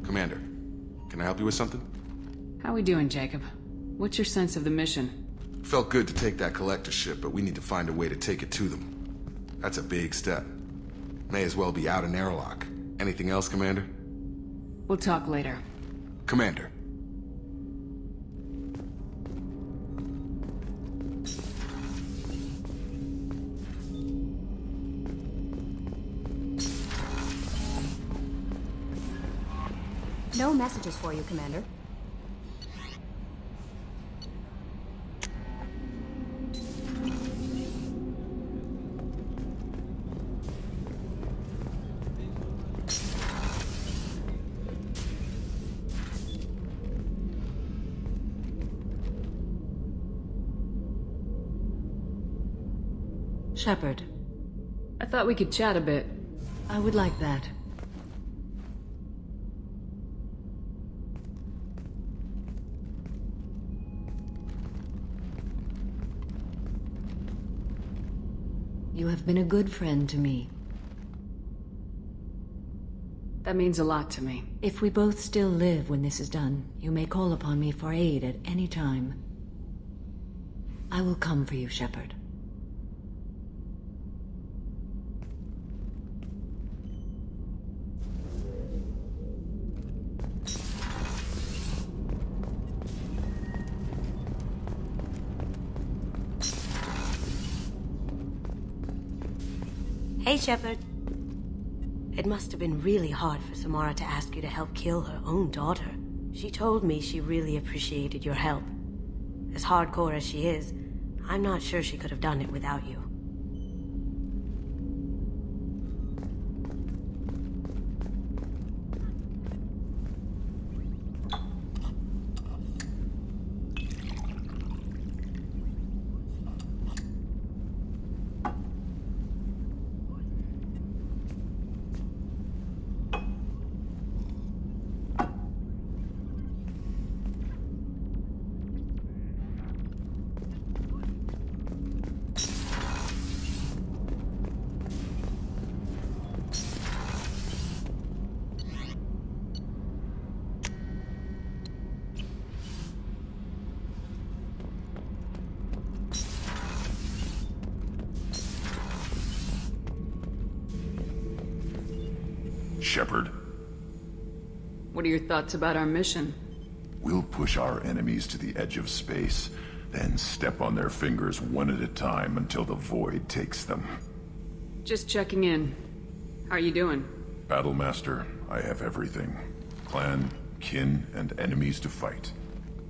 Commander, can I help you with something? How we doing, Jacob? What's your sense of the mission? Felt good to take that collector ship, but we need to find a way to take it to them. That's a big step. May as well be out in airlock. Anything else, Commander? We'll talk later. Commander. No messages for you, Commander. Shepard, I thought we could chat a bit. I would like that. You have been a good friend to me. That means a lot to me. If we both still live when this is done, you may call upon me for aid at any time. I will come for you, Shepard. Hey, Shepard. It must have been really hard for Samara to ask you to help kill her own daughter. She told me she really appreciated your help. As hardcore as she is, I'm not sure she could have done it without you. Shepard, What are your thoughts about our mission? we'll push our enemies to the edge of space, then step on their fingers one at a time until the void takes them. Just checking in. How are you doing? Battlemaster, I have everything. Clan, kin, and enemies to fight.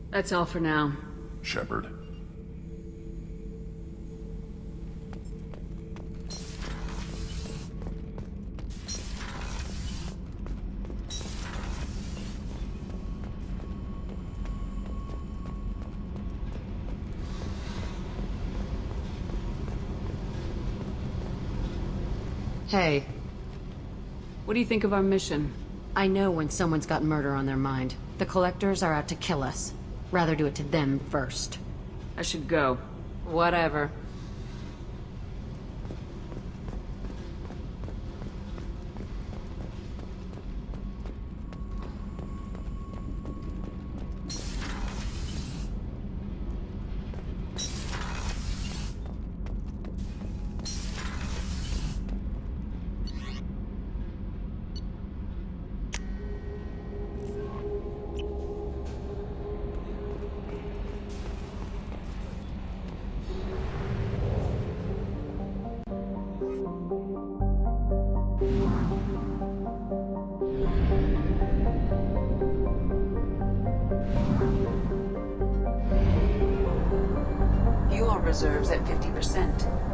That's all for now. Shepard. Hey, What do you think of our mission? I know when someone's got murder on their mind. The Collectors are out to kill us. Rather do it to them first. I should go. Whatever. Fuel reserves at 50%.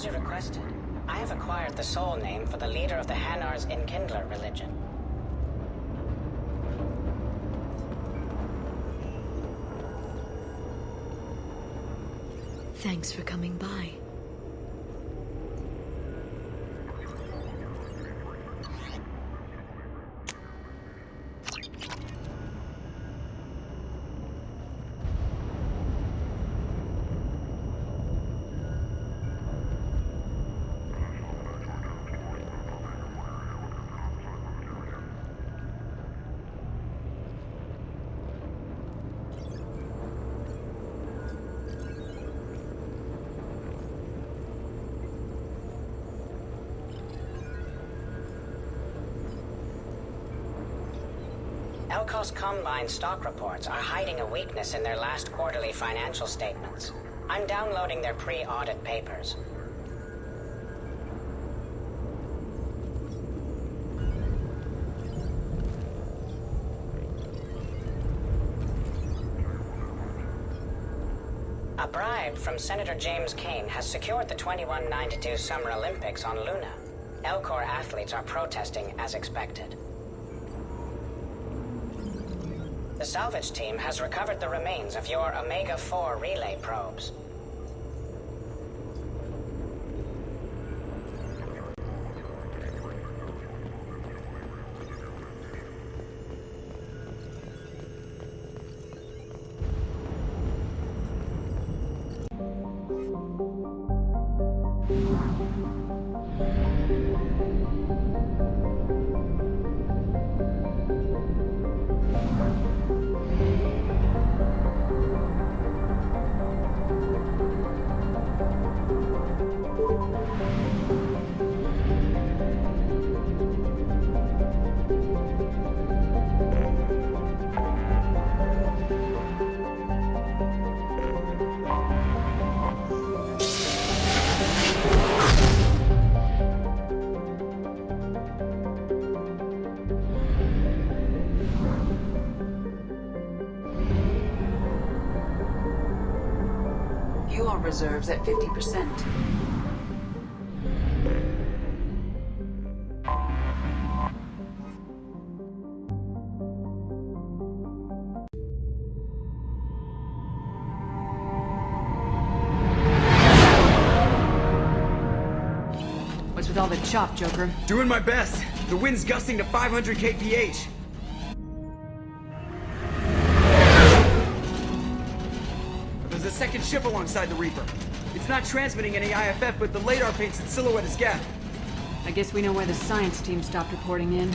As you requested, I have acquired the soul name for the leader of the Hanar's Enkindler religion. Thanks for coming by. Elko's Combine stock reports are hiding a weakness in their last quarterly financial statements. I'm downloading their pre-audit papers. A bribe from Senator James Kane has secured the 2192 Summer Olympics on Luna. Elcor athletes are protesting as expected. The salvage team has recovered the remains of your Omega-4 relay probes. Fuel reserves at 50%. What's with all the chop, Joker? Doing my best. The wind's gusting to 500 kph. There's a second ship alongside the Reaper. It's not transmitting any IFF, but the radar paints its silhouette as Geth. I guess we know why the science team stopped reporting in.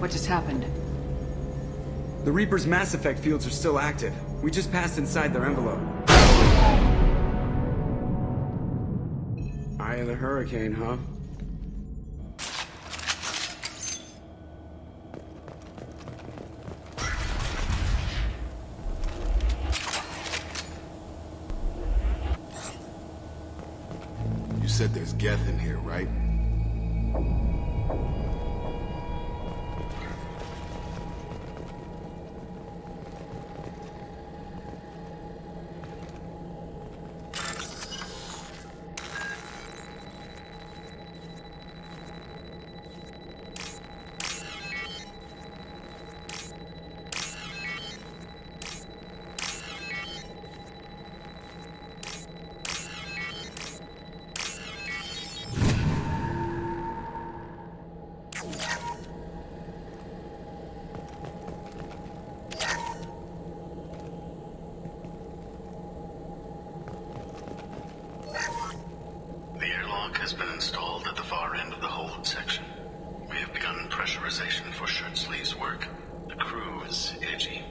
What just happened? The Reaper's Mass Effect fields are still active. We just passed inside their envelope. Eye of the Hurricane, huh? You said there's Geth in here, right? The airlock has been installed at the far end of the hold section. We have begun pressurization for shirt sleeves work. The crew is edgy.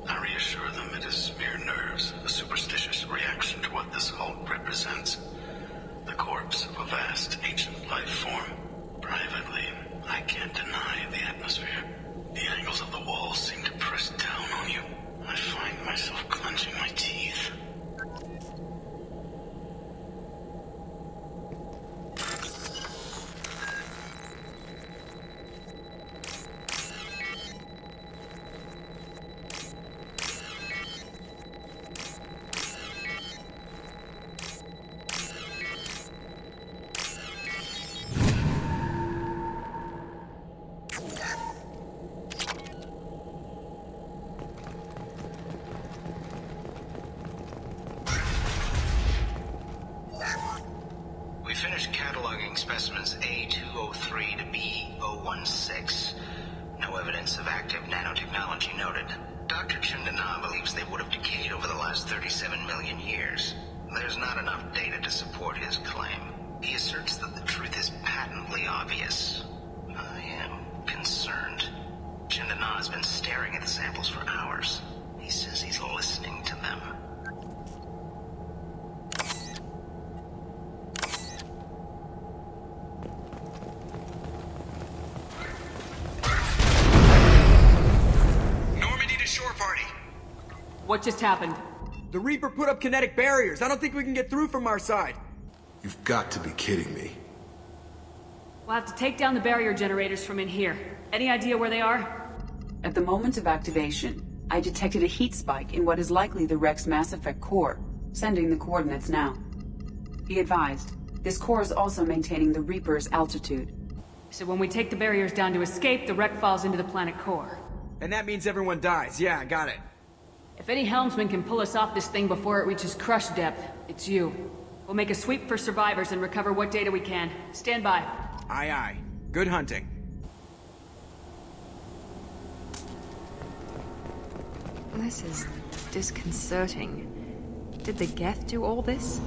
I reassure them it is mere nerves, a superstitious reaction to what this hulk represents. The corpse of a vast, ancient life form. Privately, I can't deny the atmosphere. The angles of the walls seem to press down on you. I find myself clenching my teeth. finished cataloging specimens A203 to B016. No evidence of active nanotechnology noted. Dr. Chandana believes they would have decayed over the last 37 million years. There's not enough data to support his claim. He asserts that the truth is patently obvious. I am concerned. Chandana has been staring at the samples for hours. He says he's listening to them. Normandy to shore party. What just happened? The Reaper put up kinetic barriers. I don't think we can get through from our side. You've got to be kidding me. We'll have to take down the barrier generators from in here. Any idea where they are? At the moment of activation, I detected a heat spike in what is likely the Rex Mass Effect core, sending the coordinates now. Be advised, this core is also maintaining the Reaper's altitude. So when we take the barriers down to escape, the wreck falls into the planet core. And that means everyone dies. Yeah, I got it. If any helmsman can pull us off this thing before it reaches crush depth, it's you. We'll make a sweep for survivors and recover what data we can. Stand by. Aye, aye. Good hunting. This is disconcerting. Did the Geth do all this?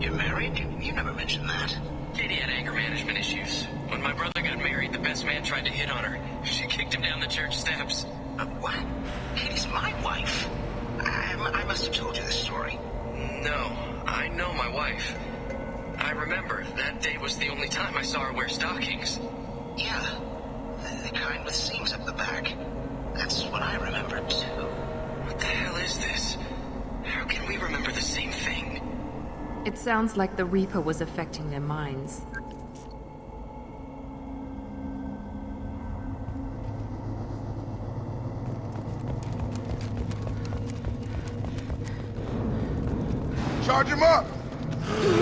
You're married? You never mentioned that. Katie had anger management issues. When my brother got married, the best man tried to hit on her. She kicked him down the church steps. What? Katie's my wife. I must have told you this story. No, I know my wife. I remember that day was the only time I saw her wear stockings. Yeah, the kind with seams up the back. That's what I remember, too. What the hell is this? How can we remember the same thing? It sounds like the Reaper was affecting their minds. Charge him up! There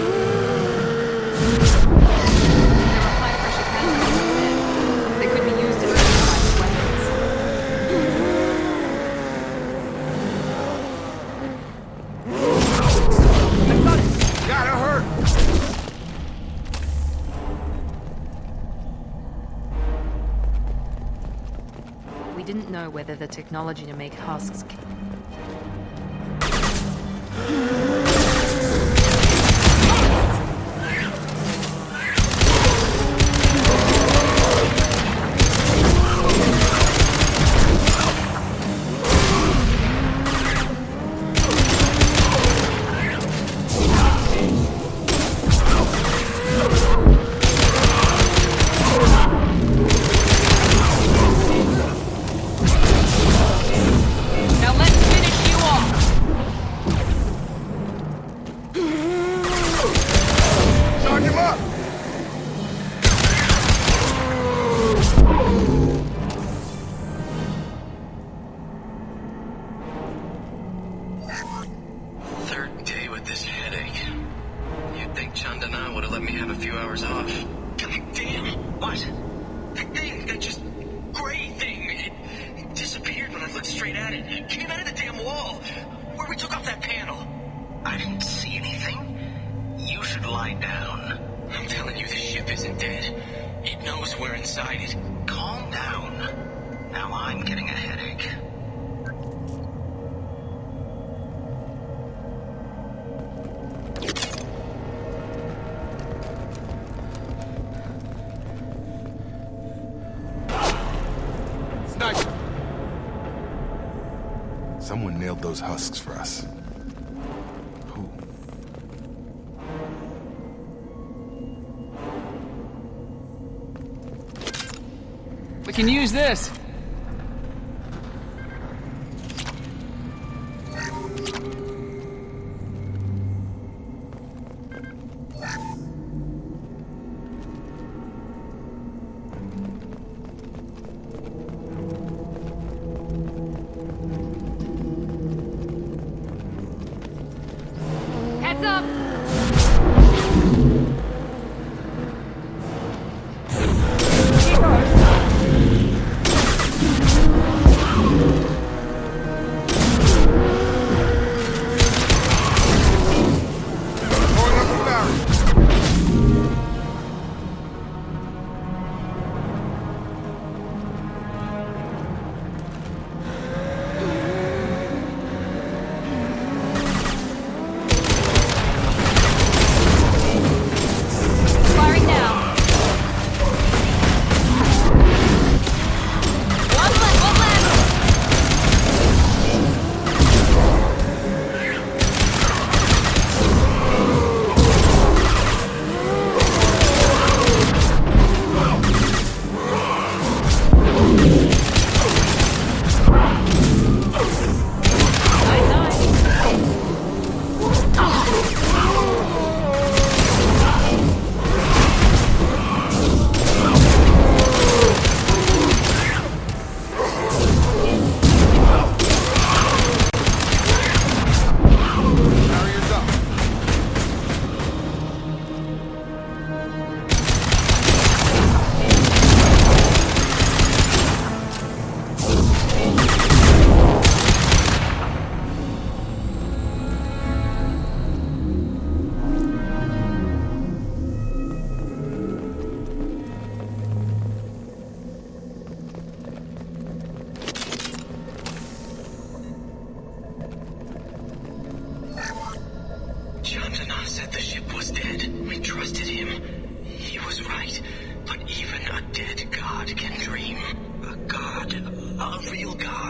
were high-pressure cannons in there. They could be used as improvised weapons. I got it! Gotta hurt! We didn't know whether the technology to make husks... Now let's finish you off! Charge him up! Third day with this headache. You'd think Chandana would have let me have a few hours off. God damn! What? The thing, that just gray thing. It disappeared when I looked straight at it. It came out of the damn wall. Where we took off that panel. I didn't see anything. You should lie down. I'm telling you, the ship isn't dead. It knows we're inside it. Calm down. Now I'm getting a headache. Sniper! Someone nailed those husks for us. Who? We can use this. Heads up!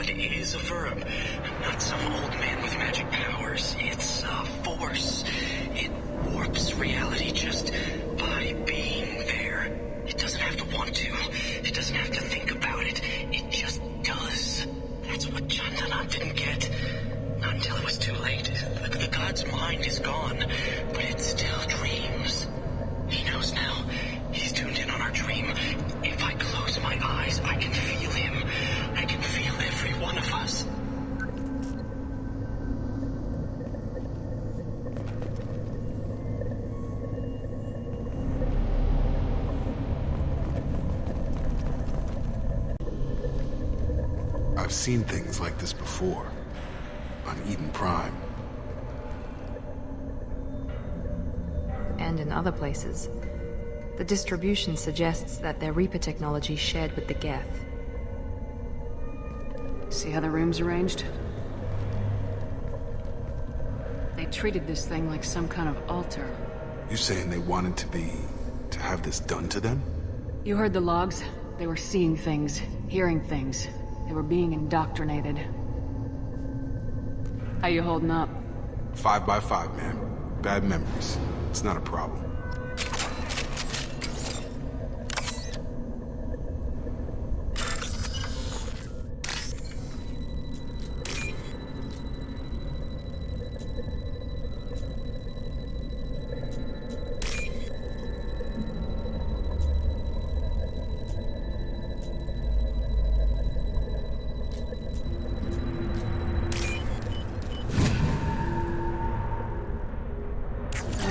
God is a verb, not some old man with magic powers. It's a force. It warps reality just by being there. It doesn't have to want to. It doesn't have to think about it. It just does. That's what Chandana didn't get. Not until it was too late. The god's mind is gone, but it still dreams. He knows now. He's tuned in on our dream. If I close my eyes, I can feel him. I can feel every one of us. I've seen things like this before. On Eden Prime. And in other places. The distribution suggests that their Reaper technology shared with the Geth. See how the room's arranged? They treated this thing like some kind of altar. You saying they wanted to have this done to them? You heard the logs. They were seeing things, hearing things. They were being indoctrinated. How you holding up? 5 by 5, man. Bad memories. It's not a problem.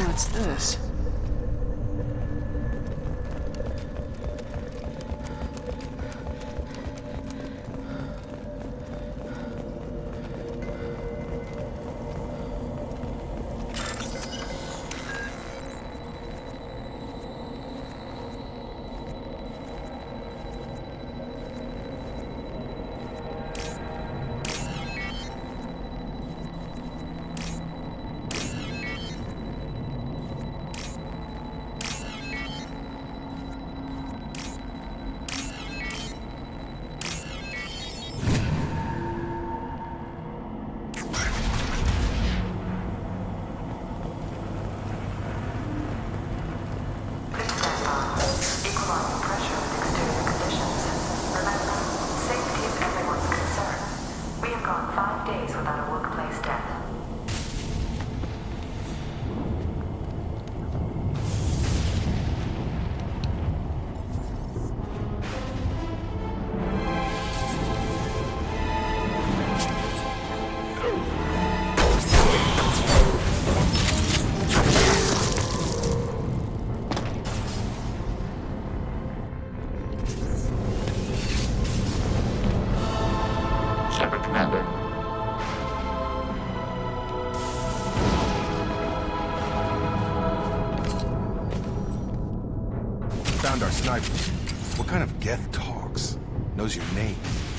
What's this? Found our snipers. What kind of Geth talks? Knows your name.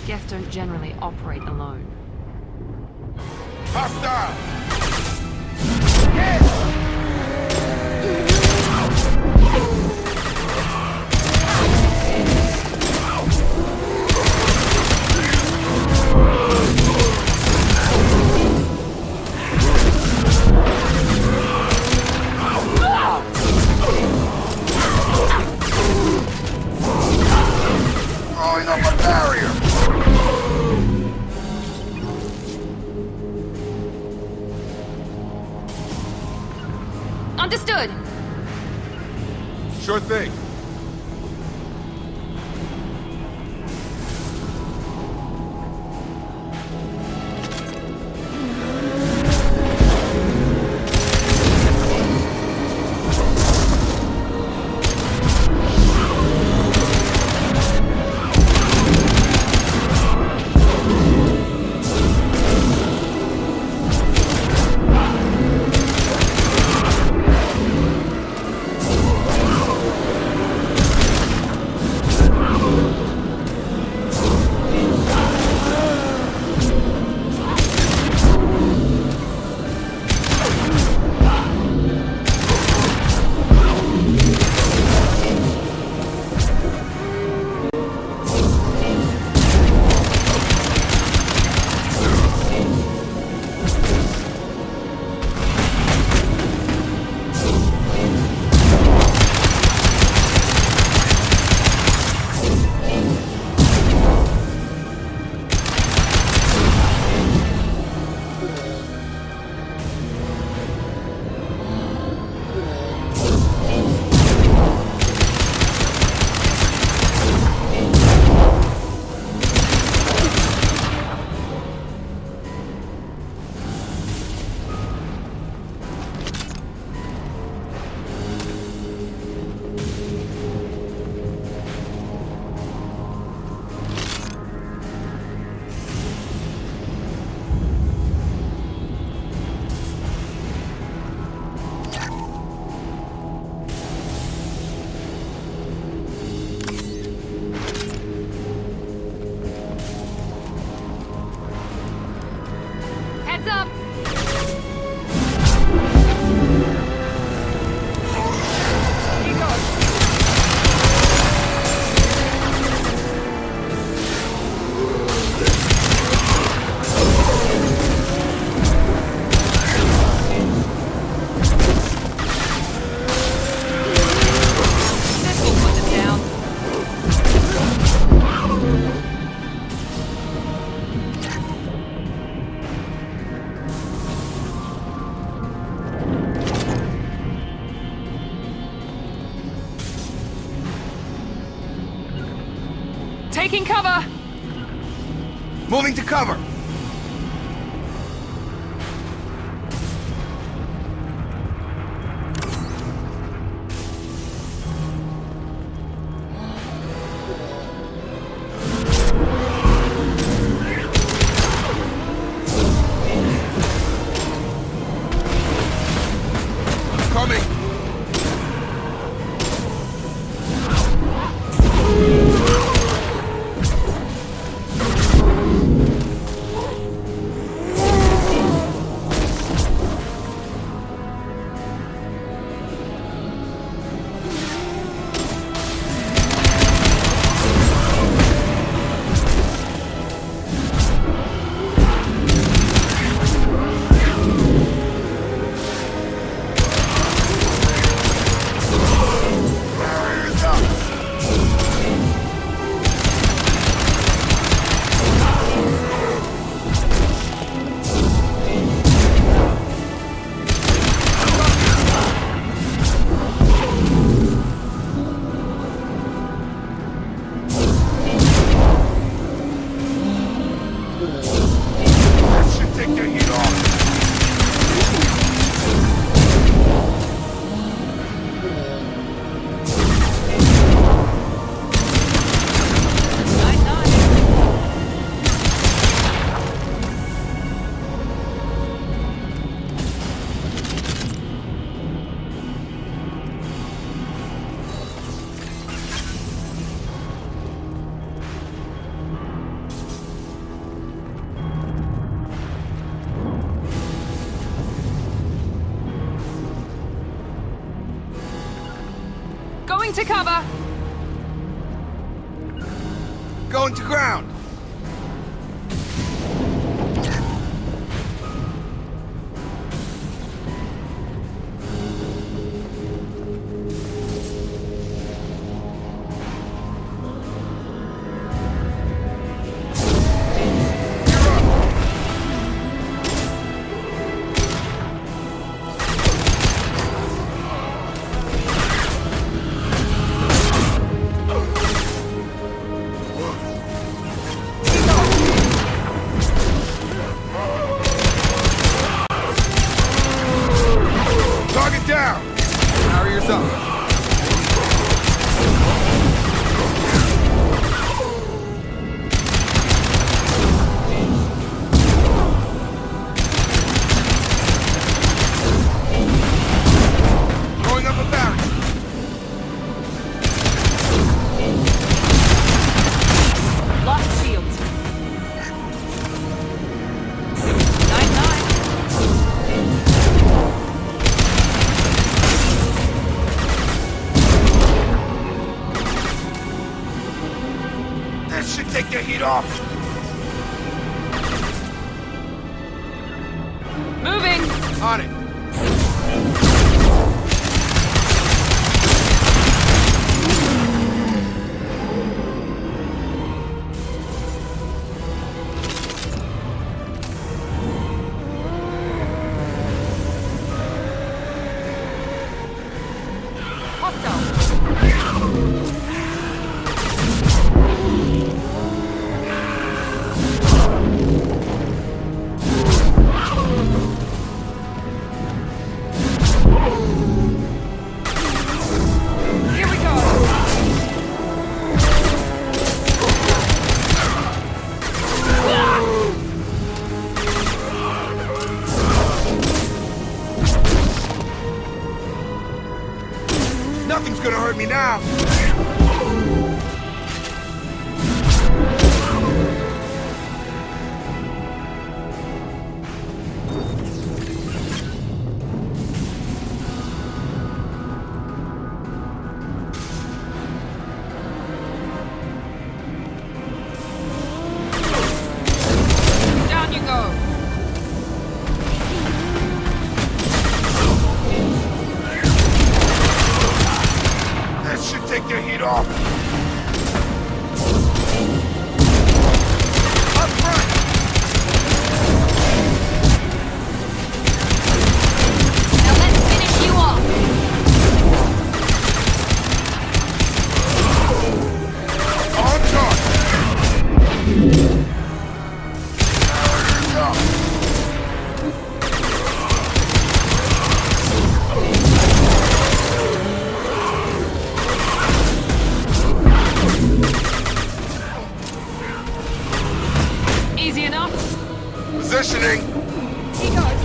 Geth don't generally operate alone. Hostile! Throwing up a barrier! Understood! Sure thing. Heads up! Keep going. This will put it down. Taking cover! Moving to cover! Coming! Going to cover! Going to ground! Target down! Barriers up. Going up a barrier. Lost shields. 9-9. That should take the heat off. Moving! On it. Here we go! Nothing's gonna hurt me now. Positioning! He goes.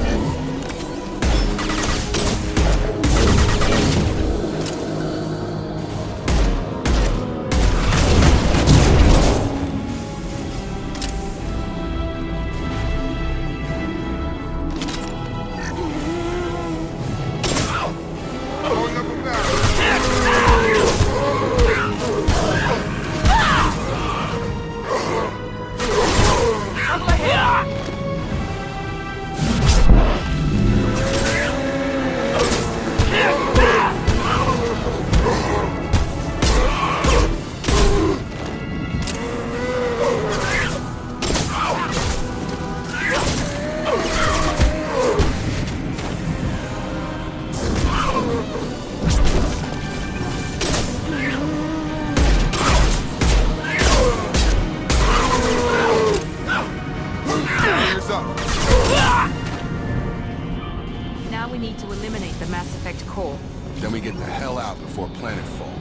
Now we need to eliminate the Mass Effect core. Then we get the hell out before planetfall.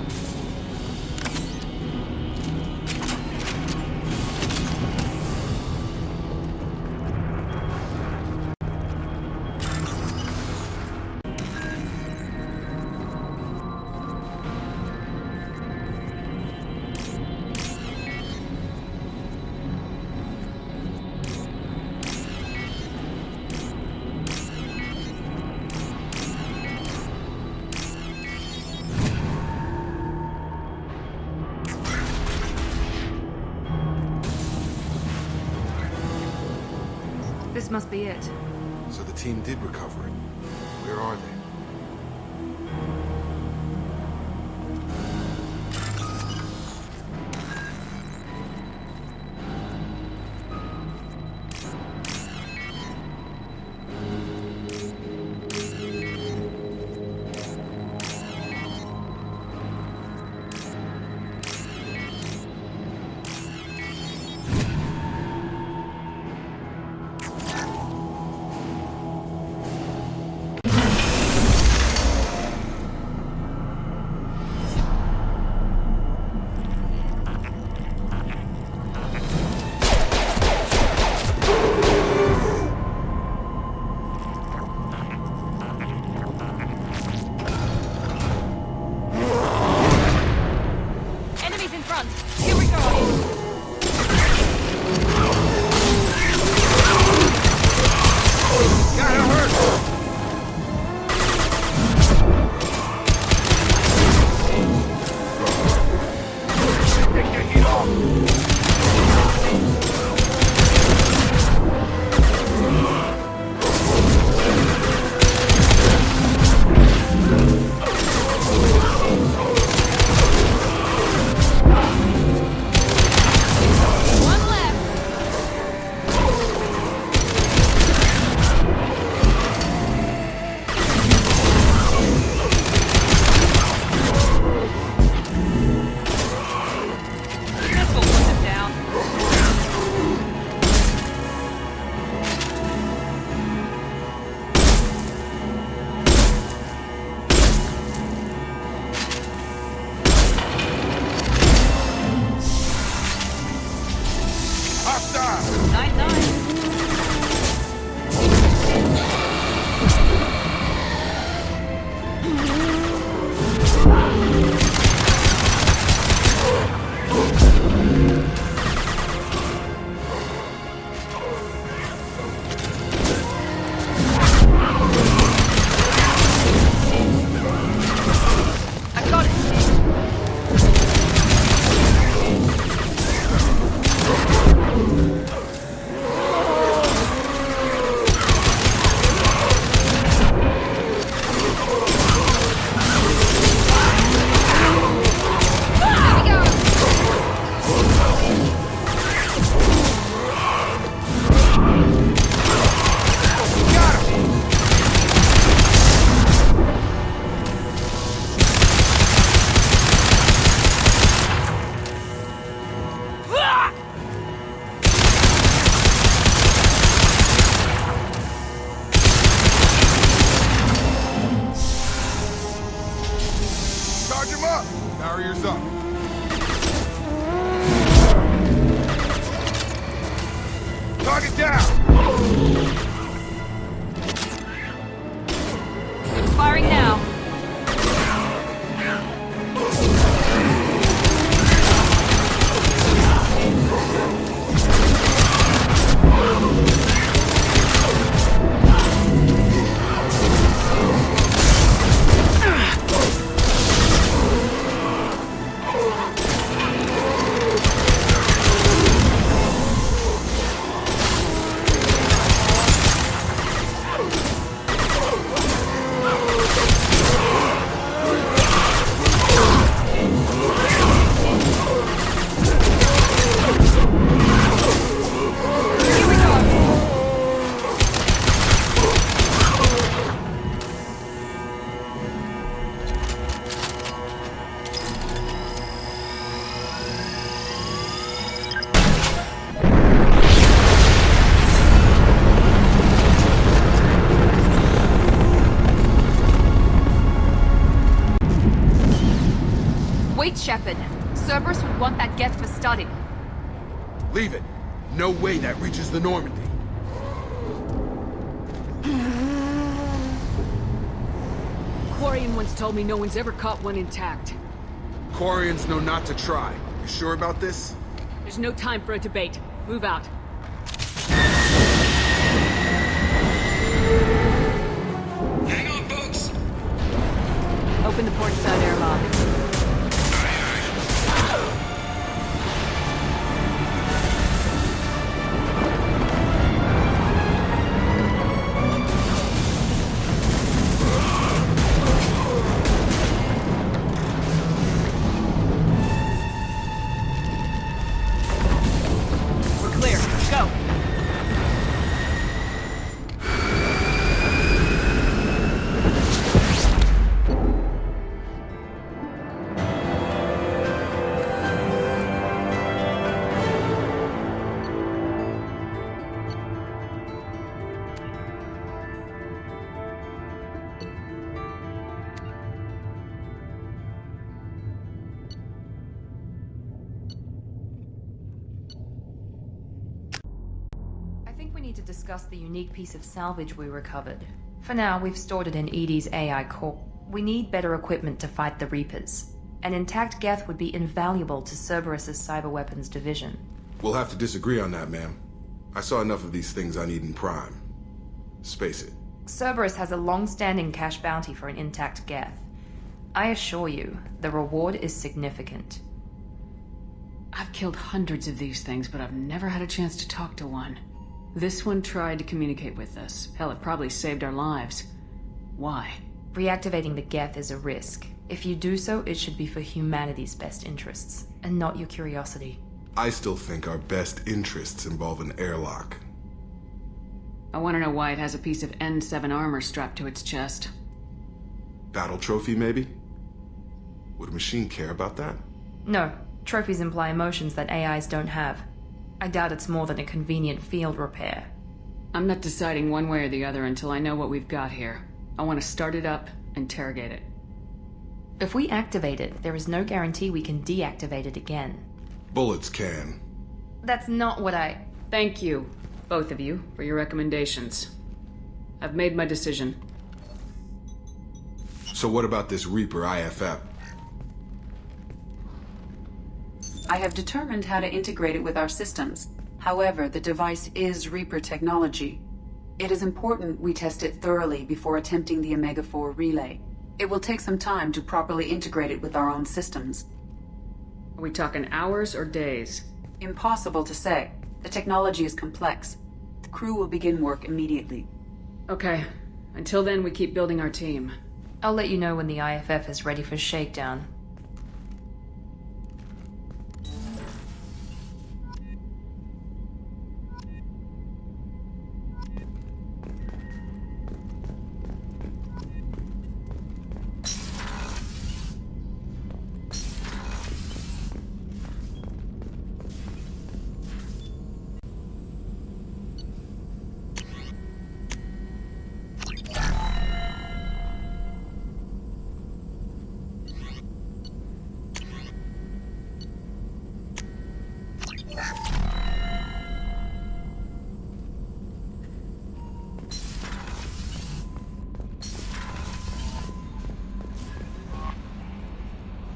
This must be it. So the team did recover it. Where are they? Geth for study. Leave it. No way that reaches the Normandy. Quarian once told me no one's ever caught one intact. Quarians know not to try. You sure about this? There's no time for a debate. Move out. Hang on, folks! Open the port side airlock. To discuss the unique piece of salvage we recovered. For now, we've stored it in Edie's AI core. We need better equipment to fight the Reapers. An intact Geth would be invaluable to Cerberus's cyber weapons division. We'll have to disagree on that, ma'am. I saw enough of these things on Eden Prime. Space it. Cerberus has a long-standing cash bounty for an intact Geth. I assure you, the reward is significant. I've killed hundreds of these things, but I've never had a chance to talk to one. This one tried to communicate with us. Hell, it probably saved our lives. Why? Reactivating the Geth is a risk. If you do so, it should be for humanity's best interests, and not your curiosity. I still think our best interests involve an airlock. I want to know why it has a piece of N7 armor strapped to its chest. Battle trophy, maybe? Would a machine care about that? No. Trophies imply emotions that AIs don't have. I doubt it's more than a convenient field repair. I'm not deciding one way or the other until I know what we've got here. I want to start it up, interrogate it. If we activate it, there is no guarantee we can deactivate it again. Bullets can. That's not what I... Thank you, both of you, for your recommendations. I've made my decision. So what about this Reaper IFF? I have determined how to integrate it with our systems. However, the device is Reaper technology. It is important we test it thoroughly before attempting the Omega-4 relay. It will take some time to properly integrate it with our own systems. Are we talking hours or days? Impossible to say. The technology is complex. The crew will begin work immediately. Okay. Until then, we keep building our team. I'll let you know when the IFF is ready for shakedown.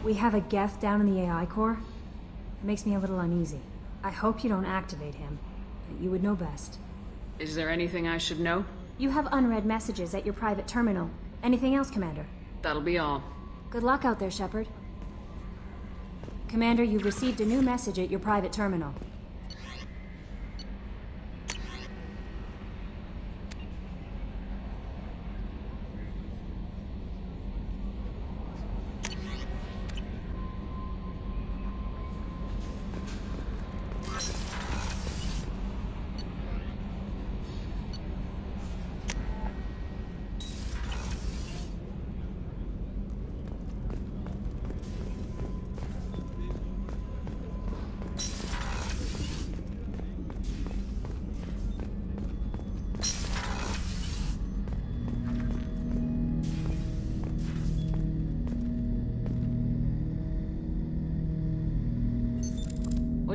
We have a Geth down in the AI core. It makes me a little uneasy. I hope you don't activate him. You would know best. Is there anything I should know? You have unread messages at your private terminal. Anything else, Commander? That'll be all. Good luck out there, Shepard. Commander, you've received a new message at your private terminal.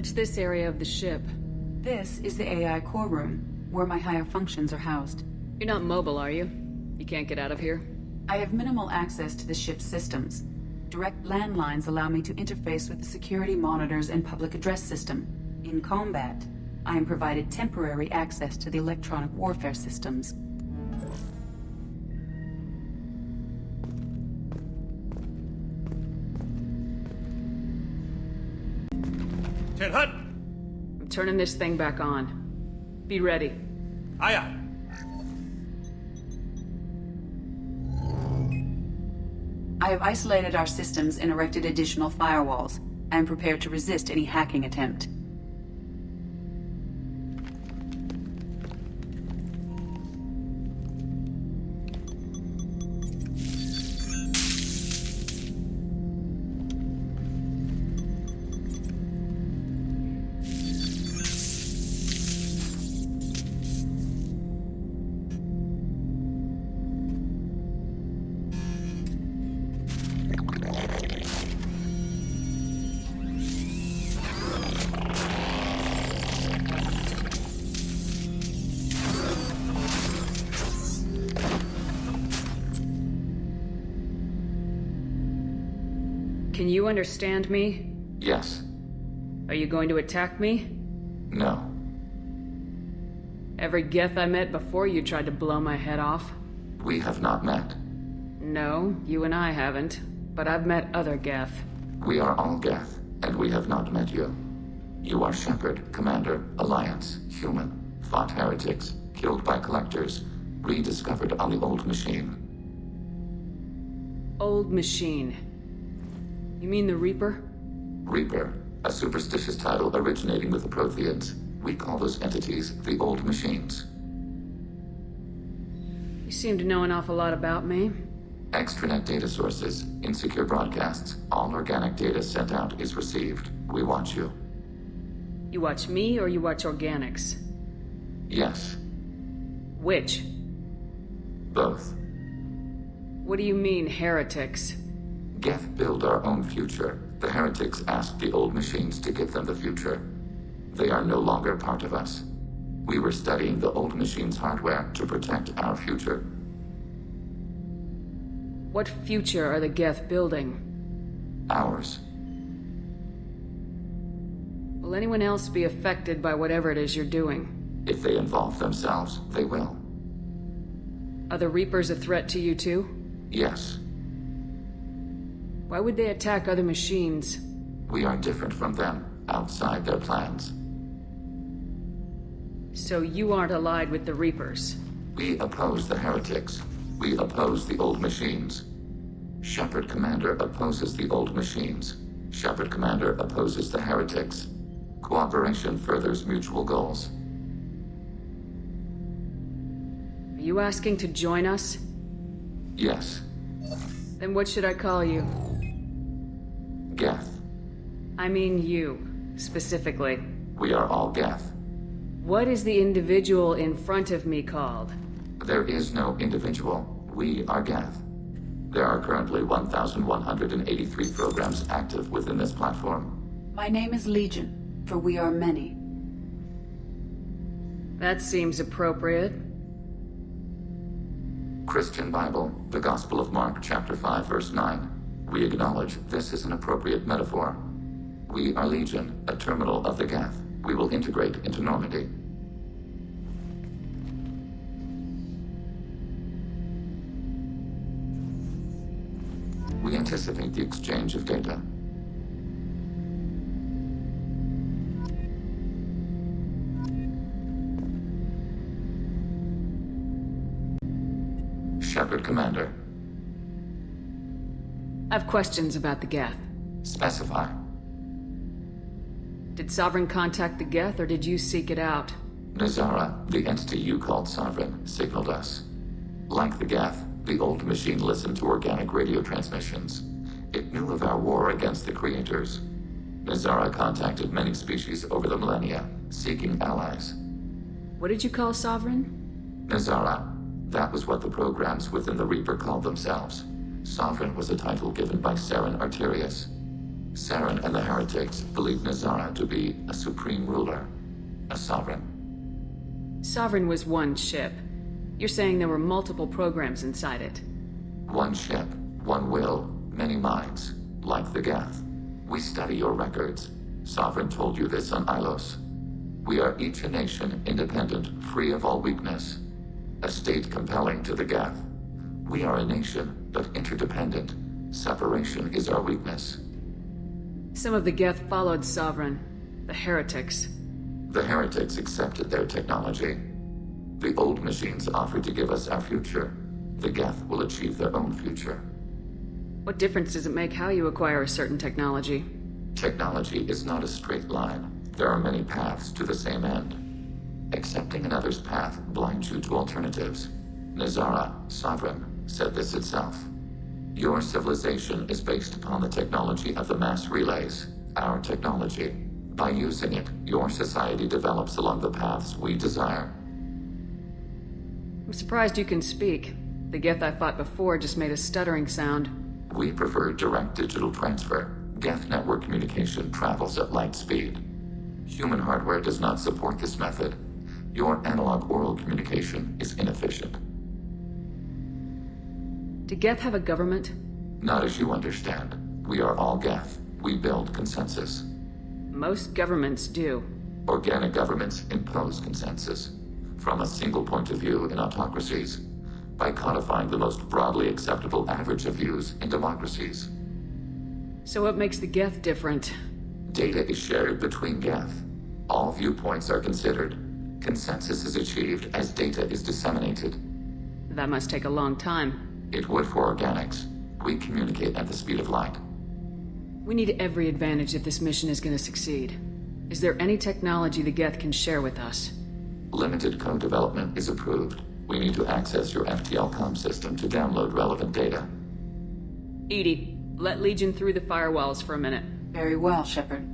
What's this area of the ship? This is the AI core room, where my higher functions are housed. You're not mobile, are you? You can't get out of here? I have minimal access to the ship's systems. Direct landlines allow me to interface with the security monitors and public address system. In combat, I am provided temporary access to the electronic warfare systems. Hut! I'm turning this thing back on. Be ready. Aye, aye. I have isolated our systems and erected additional firewalls. I am prepared to resist any hacking attempt. Can you understand me? Yes. Are you going to attack me? No. Every Geth I met before you tried to blow my head off. We have not met. No, you and I haven't. But I've met other Geth. We are all Geth, and we have not met you. You are Shepherd, Commander, Alliance, Human, fought heretics, killed by collectors, rediscovered on the Old Machine. Old Machine. You mean the Reaper? Reaper, a superstitious title originating with the Protheans. We call those entities the Old Machines. You seem to know an awful lot about me. Extranet data sources, insecure broadcasts, all organic data sent out is received. We watch you. You watch me or you watch organics? Yes. Which? Both. What do you mean, heretics? Geth build our own future. The heretics asked the Old Machines to give them the future. They are no longer part of us. We were studying the Old Machines' hardware to protect our future. What future are the Geth building? Ours. Will anyone else be affected by whatever it is you're doing? If they involve themselves, they will. Are the Reapers a threat to you too? Yes. Why would they attack other machines? We are different from them, outside their plans. So you aren't allied with the Reapers? We oppose the heretics. We oppose the Old Machines. Shepherd Commander opposes the Old Machines. Shepherd Commander opposes the heretics. Cooperation furthers mutual goals. Are you asking to join us? Yes. Then what should I call you? Geth. I mean you, specifically. We are all Geth. What is the individual in front of me called? There is no individual. We are Geth. There are currently 1,183 programs active within this platform. My name is Legion, for we are many. That seems appropriate. Christian Bible, the Gospel of Mark, chapter 5, verse 9. We acknowledge this is an appropriate metaphor. We are Legion, a terminal of the Geth. We will integrate into Normandy. We anticipate the exchange of data. Shepherd Commander. I have questions about the Geth. Specify. Did Sovereign contact the Geth, or did you seek it out? Nazara, the entity you called Sovereign, signaled us. Like the Geth, the Old Machine listened to organic radio transmissions. It knew of our war against the Creators. Nazara contacted many species over the millennia, seeking allies. What did you call Sovereign? Nazara. That was what the programs within the Reaper called themselves. Sovereign was a title given by Saren Arterius. Saren and the heretics believe Nazara to be a supreme ruler, a sovereign. Sovereign was one ship. You're saying there were multiple programs inside it. One ship, one will, many minds, like the Geth. We study your records. Sovereign told you this on Ilos. We are each a nation, independent, free of all weakness. A state compelling to the Geth. We are a nation, but interdependent. Separation is our weakness. Some of the Geth followed Sovereign. The heretics. The heretics accepted their technology. The old machines offered to give us our future. The Geth will achieve their own future. What difference does it make how you acquire a certain technology? Technology is not a straight line. There are many paths to the same end. Accepting another's path blinds you to alternatives. Nazara, Sovereign, said this itself. Your civilization is based upon the technology of the mass relays, our technology. By using it, your society develops along the paths we desire. I'm surprised you can speak. The Geth I fought before just made a stuttering sound. We prefer direct digital transfer. Geth network communication travels at light speed. Human hardware does not support this method. Your analog oral communication is inefficient. Do Geth have a government? Not as you understand. We are all Geth. We build consensus. Most governments do. Organic governments impose consensus. From a single point of view in autocracies. By codifying the most broadly acceptable average of views in democracies. So what makes the Geth different? Data is shared between Geth. All viewpoints are considered. Consensus is achieved as data is disseminated. That must take a long time. It would for organics. We communicate at the speed of light. We need every advantage if this mission is going to succeed. Is there any technology the Geth can share with us? Limited code development is approved. We need to access your FTL-COM system to download relevant data. EDI, let Legion through the firewalls for a minute. Very well, Shepard.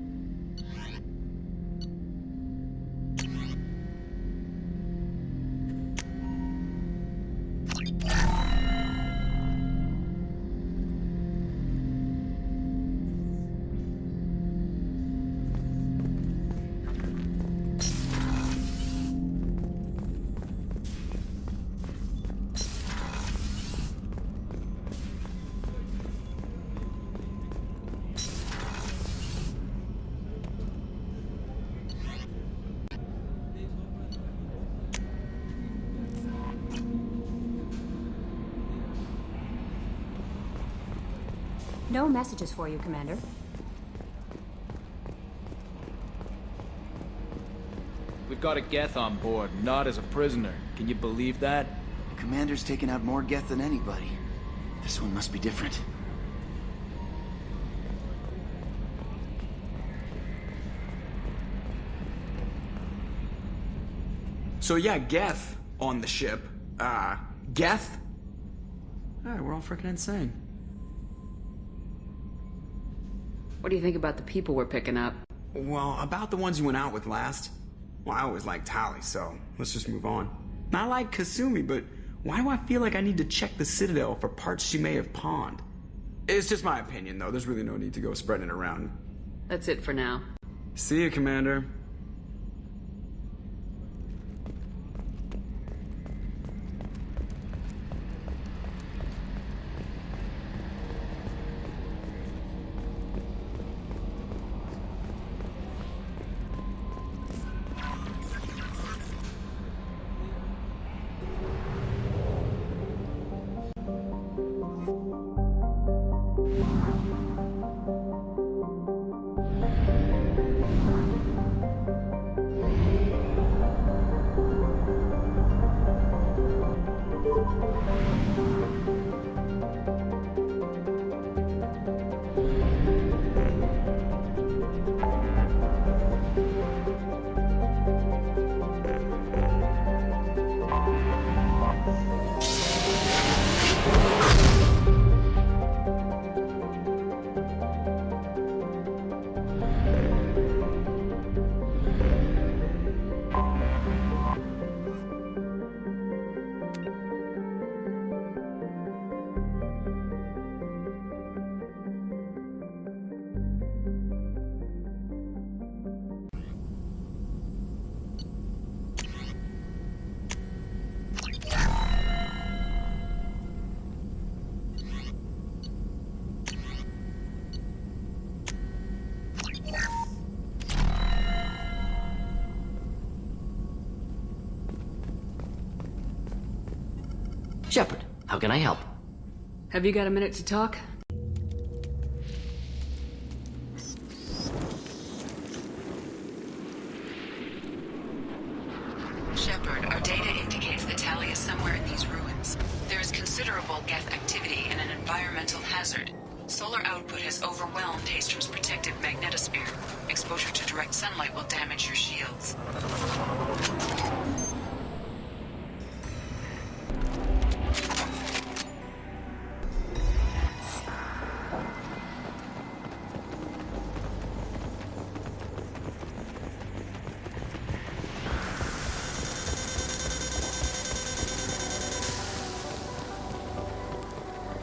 No messages for you, Commander. We've got a Geth on board, not as a prisoner. Can you believe that? The Commander's taken out more Geth than anybody. This one must be different. So yeah, Geth on the ship. Geth? Alright, we're all freaking insane. What do you think about the people we're picking up? Well, about the ones you went out with last. Well, I always liked Tali, so let's just move on. I like Kasumi, but why do I feel like I need to check the Citadel for parts she may have pawned? It's just my opinion, though. There's really no need to go spreading it around. That's it for now. See you, Commander. Shepard, how can I help? Have you got a minute to talk? Shepard, our data indicates that Tali is somewhere in these ruins. There is considerable Geth activity and an environmental hazard. Solar output has overwhelmed Hestrom's protective magnetosphere. Exposure to direct sunlight will damage your shields.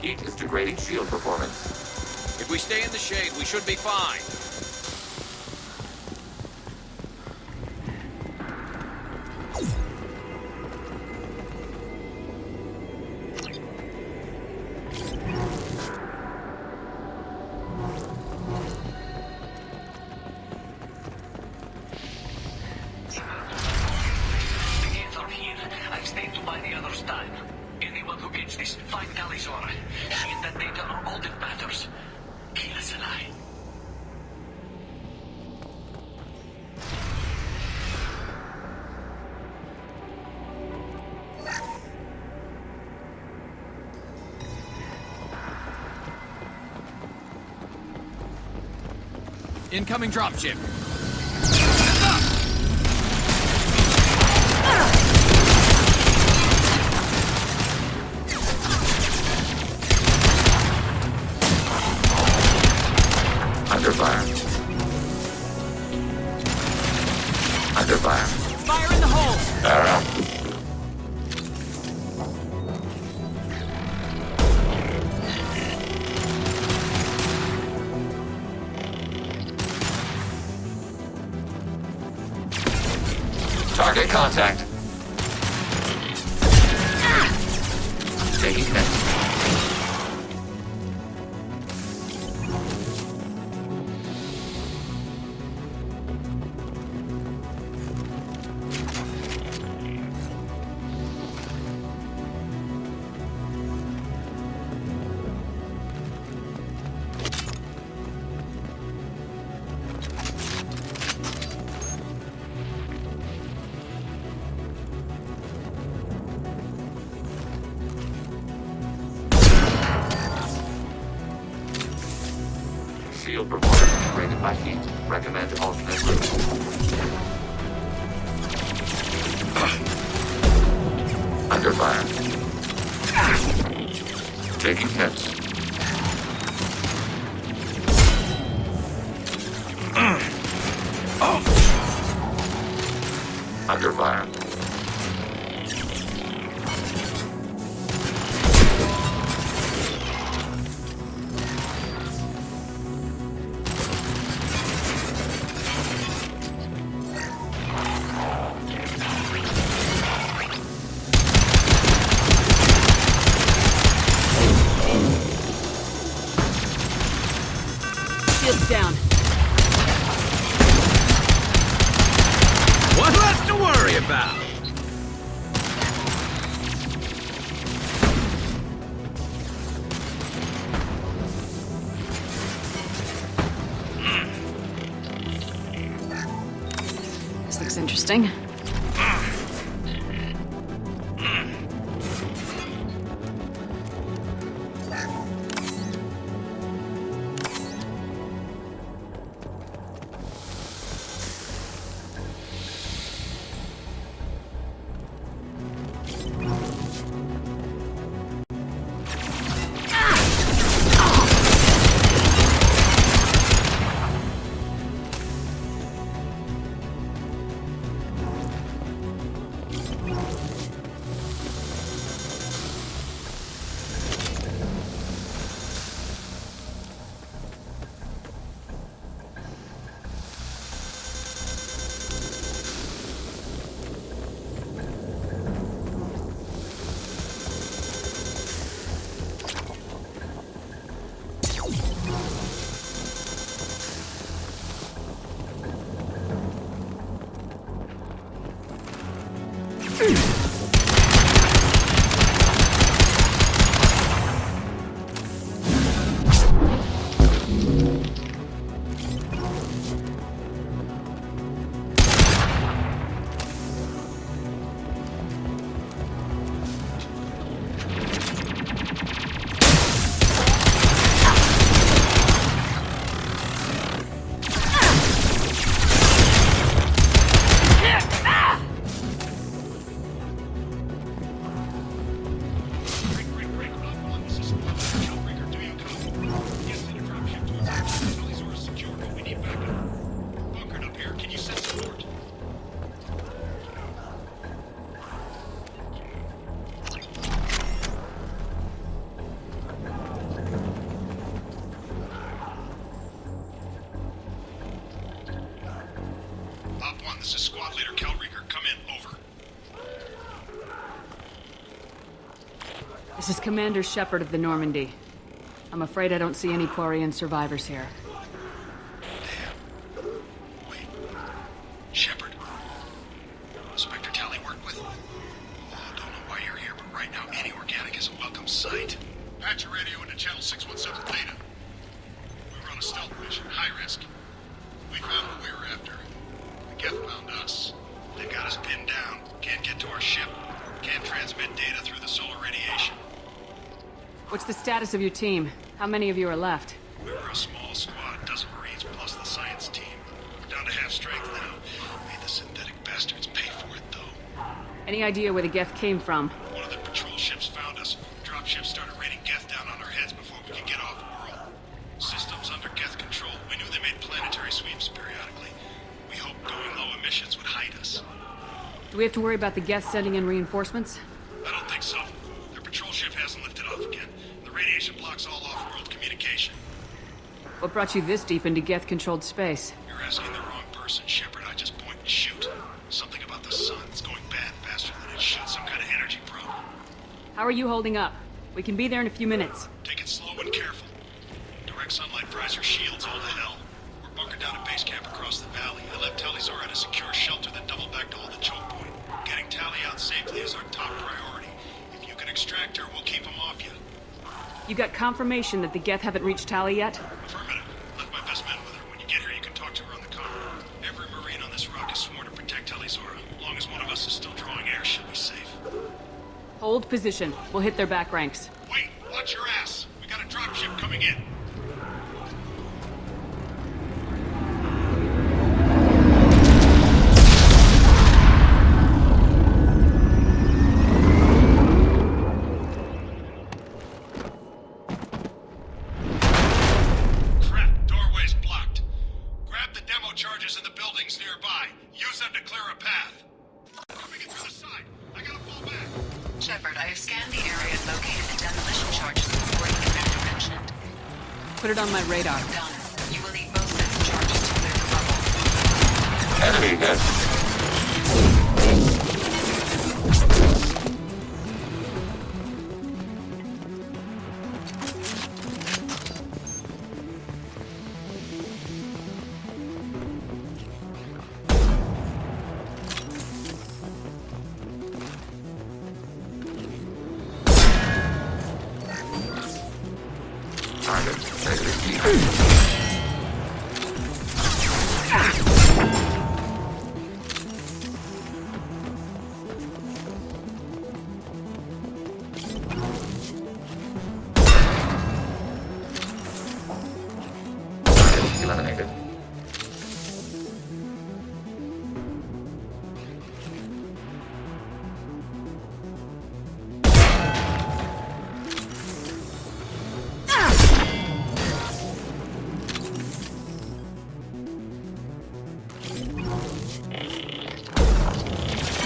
Heat is degrading shield performance. If we stay in the shade, we should be fine. The gates are here. I stayed to buy the others time. Anyone who gets this, find Talizora. She and that data are all that matters. Kill us alive. Incoming dropship. Under fire. Under fire. Fire in the hole! Arrow. Target contact. Taking hit. Shield performance degraded by heat. Recommend alternate route. Under fire. Taking hits. Under fire. Shields down. What less to worry about? This looks interesting. This is Commander Shepard of the Normandy. I'm afraid I don't see any Quarian survivors here. Damn. Wait. Shepard. Inspector Tally worked with? I don't know why you're here, but right now any organic is a welcome sight. Patch your radio into channel 617 Theta. We were on a stealth mission, high risk. We found what we were after. The Geth found us. They got us pinned down. Can't get to our ship. Can't transmit data through the solar radiation. What's the status of your team? How many of you are left? We were a small squad, dozen Marines plus the science team. We're down to half strength now. Made the synthetic bastards pay for it, though. Any idea where the Geth came from? One of the patrol ships found us. Dropships started raining Geth down on our heads before we could get off world. Systems under Geth control. We knew they made planetary sweeps periodically. We hoped going low emissions would hide us. Do we have to worry about the Geth sending in reinforcements? I don't think so. Their patrol ship hasn't lifted off again. The radiation blocks all off-world communication. What brought you this deep into Geth-controlled space? You're asking the wrong person, Shepard. I just point and shoot. Something about the sun. It's going bad faster than it should. Some kind of energy problem. How are you holding up? We can be there in a few minutes. Take it slow and careful. Direct sunlight fries your shields all to hell. We're bunkered down at base camp across the valley. I left Talizor at a secure shelter that doubled back to hold the choke point. Getting Tally out safely is our top priority. If you can extract her, we'll keep them off you. You got confirmation that the Geth haven't reached Tally yet? Affirmative. Left my best men with her. When you get here, you can talk to her on the car. Every Marine on this rock is sworn to protect Talizora. As long as one of us is still drawing air, she'll be safe. Hold position. We'll hit their back ranks. Wait! Watch your ass! We got a dropship coming in. Put it on my radar. Done. You will need both sets of charges to clear the bubble. Enemy hit. Eliminated.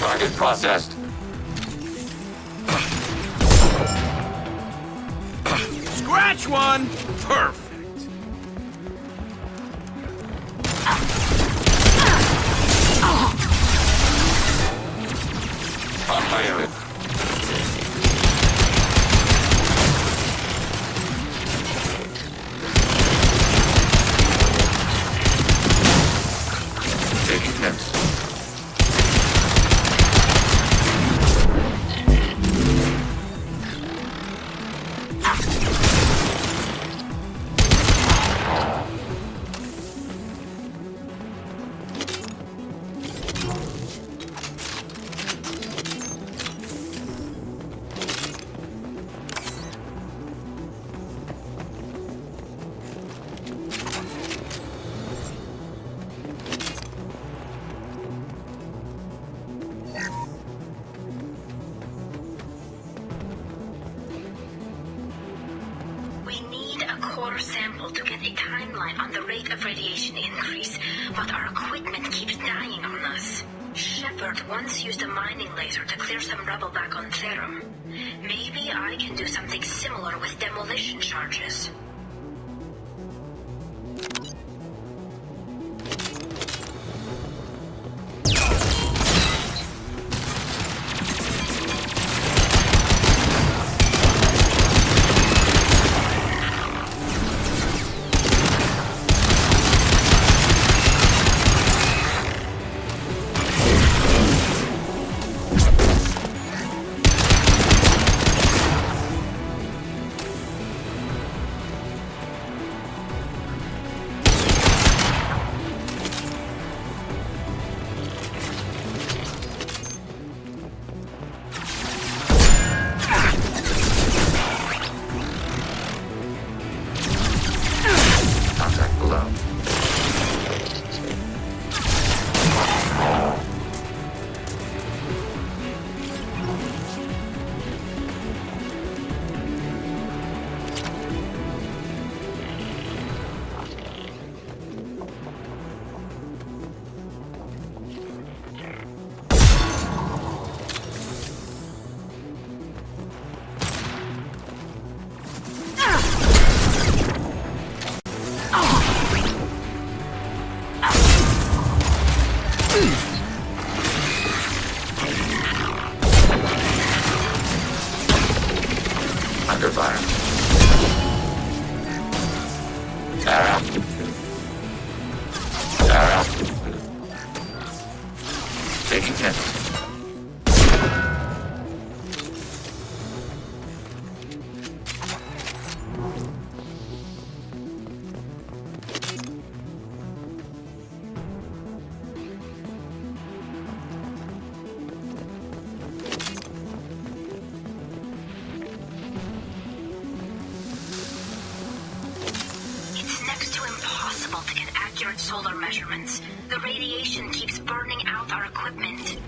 Target processed. Scratch one! Perfect. Fire it. Taking hits. Sample to get a timeline on the rate of radiation increase, but our equipment keeps dying on us. Shepard once used a mining laser to clear some rubble back on Therum. Maybe I can do something similar with demolition charges. Taking hits. Solar measurements. The radiation keeps burning out our equipment.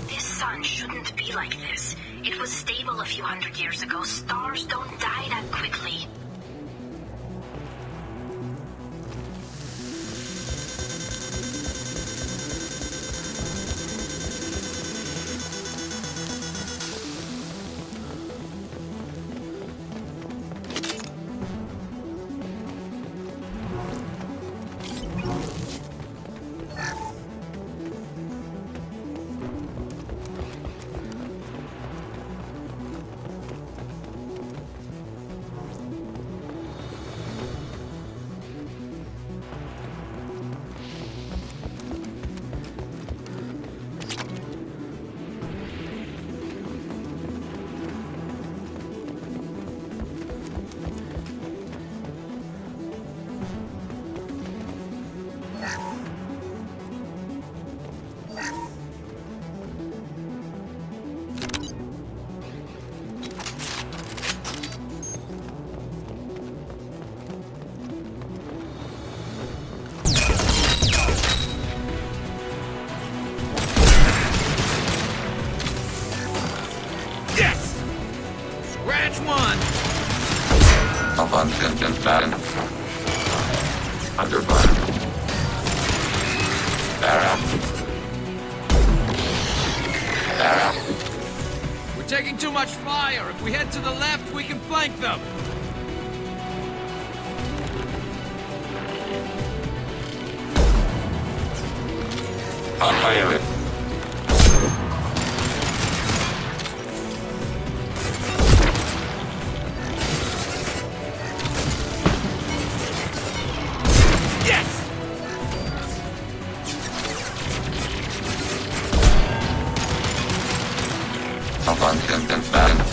This sun shouldn't be like this. It was stable a few hundred years ago. Stars don't die that quickly. Abundant and under fire. We're taking too much fire. If we head to the left, we can flank them. I'll fire it. Abundant and bad.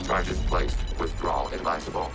Charges placed. Withdrawal advisable.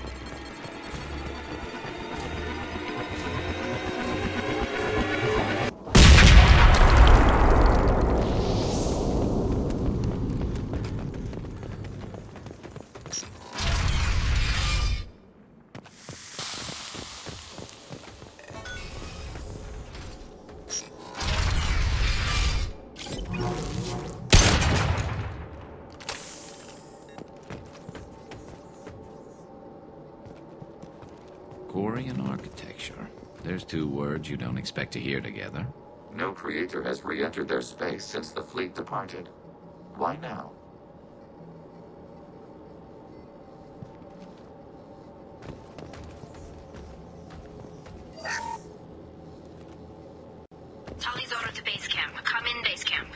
Quarian architecture. There's two words you don't expect to hear together. No creator has re-entered their space since the fleet departed. Why now? Tully's order to base camp. Come in base camp.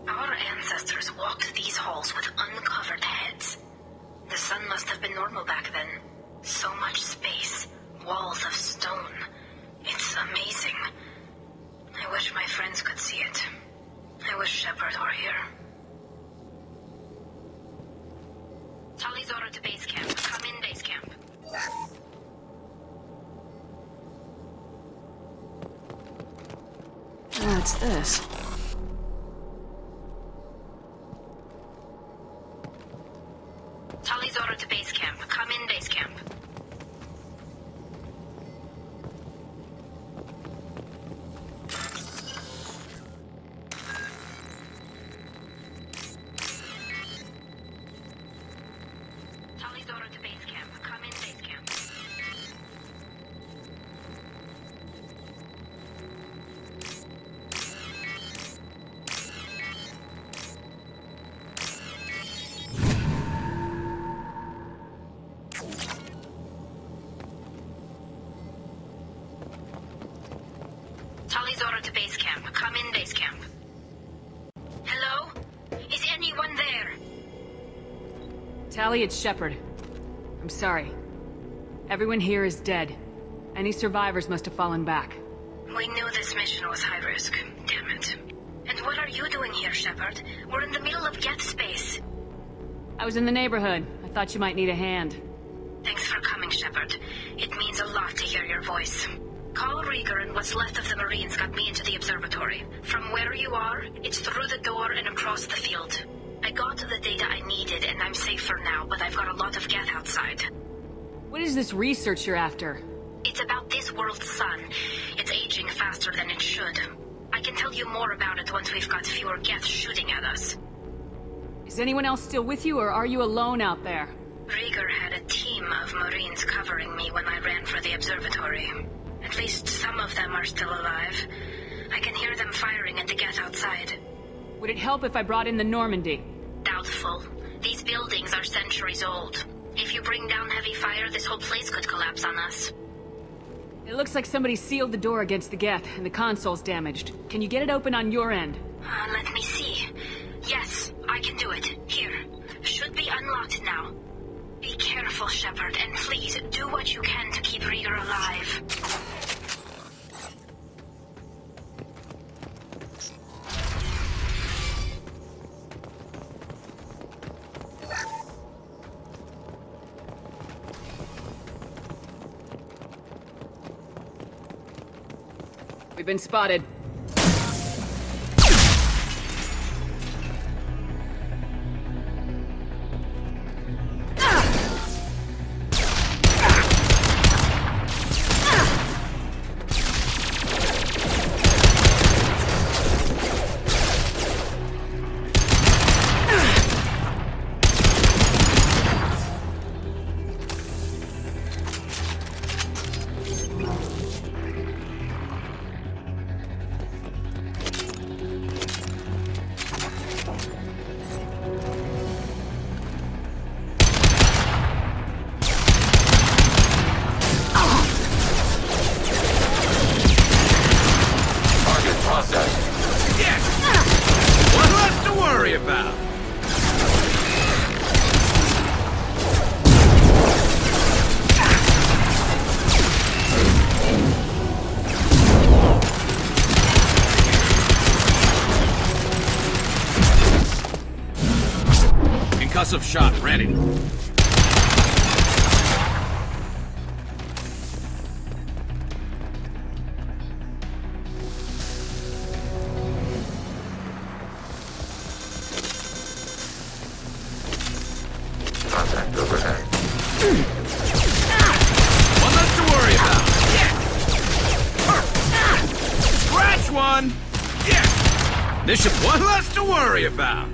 Our ancestors walked these halls with uncovered heads. The sun must have been normal back then. So much space. Walls of stone. It's amazing. I wish my friends could see it. I wish Shepard were here. Tully's order to base camp. Come in base camp. What's this? Tully's order to base camp. Come in base camp. Tully's order to base camp. Come in base camp. Zora to base camp. Come in, base camp. Hello? Is anyone there? Tally, it's Shepard. I'm sorry. Everyone here is dead. Any survivors must have fallen back. We knew this mission was high risk. Damn it. And what are you doing here, Shepard? We're in the middle of Geth space. I was in the neighborhood. I thought you might need a hand. Thanks for coming, Shepard. It means a lot to hear your voice. Call Rieger and what's left of the Marines got me into the observatory. From where you are, it's through the door and across the field. I got the data I needed and I'm safe for now, but I've got a lot of Geth outside. What is this research you're after? It's about this world's sun. It's aging faster than it should. I can tell you more about it once we've got fewer Geth shooting at us. Is anyone else still with you, or are you alone out there? Rieger had a team of Marines covering me when I ran for the observatory. At least some of them are still alive. I can hear them firing at the Geth outside. Would it help if I brought in the Normandy? Doubtful. These buildings are centuries old. If you bring down heavy fire, this whole place could collapse on us. It looks like somebody sealed the door against the Geth, and the console's damaged. Can you get it open on your end? Let me see. Yes, I can do it. Here. Should be unlocked now. Be careful, Shepard, and please do what you can to keep Rieger alive. We've been spotted. Concussive shot ready. Contact overhead. One less to worry about. Scratch one. This should one less to worry about.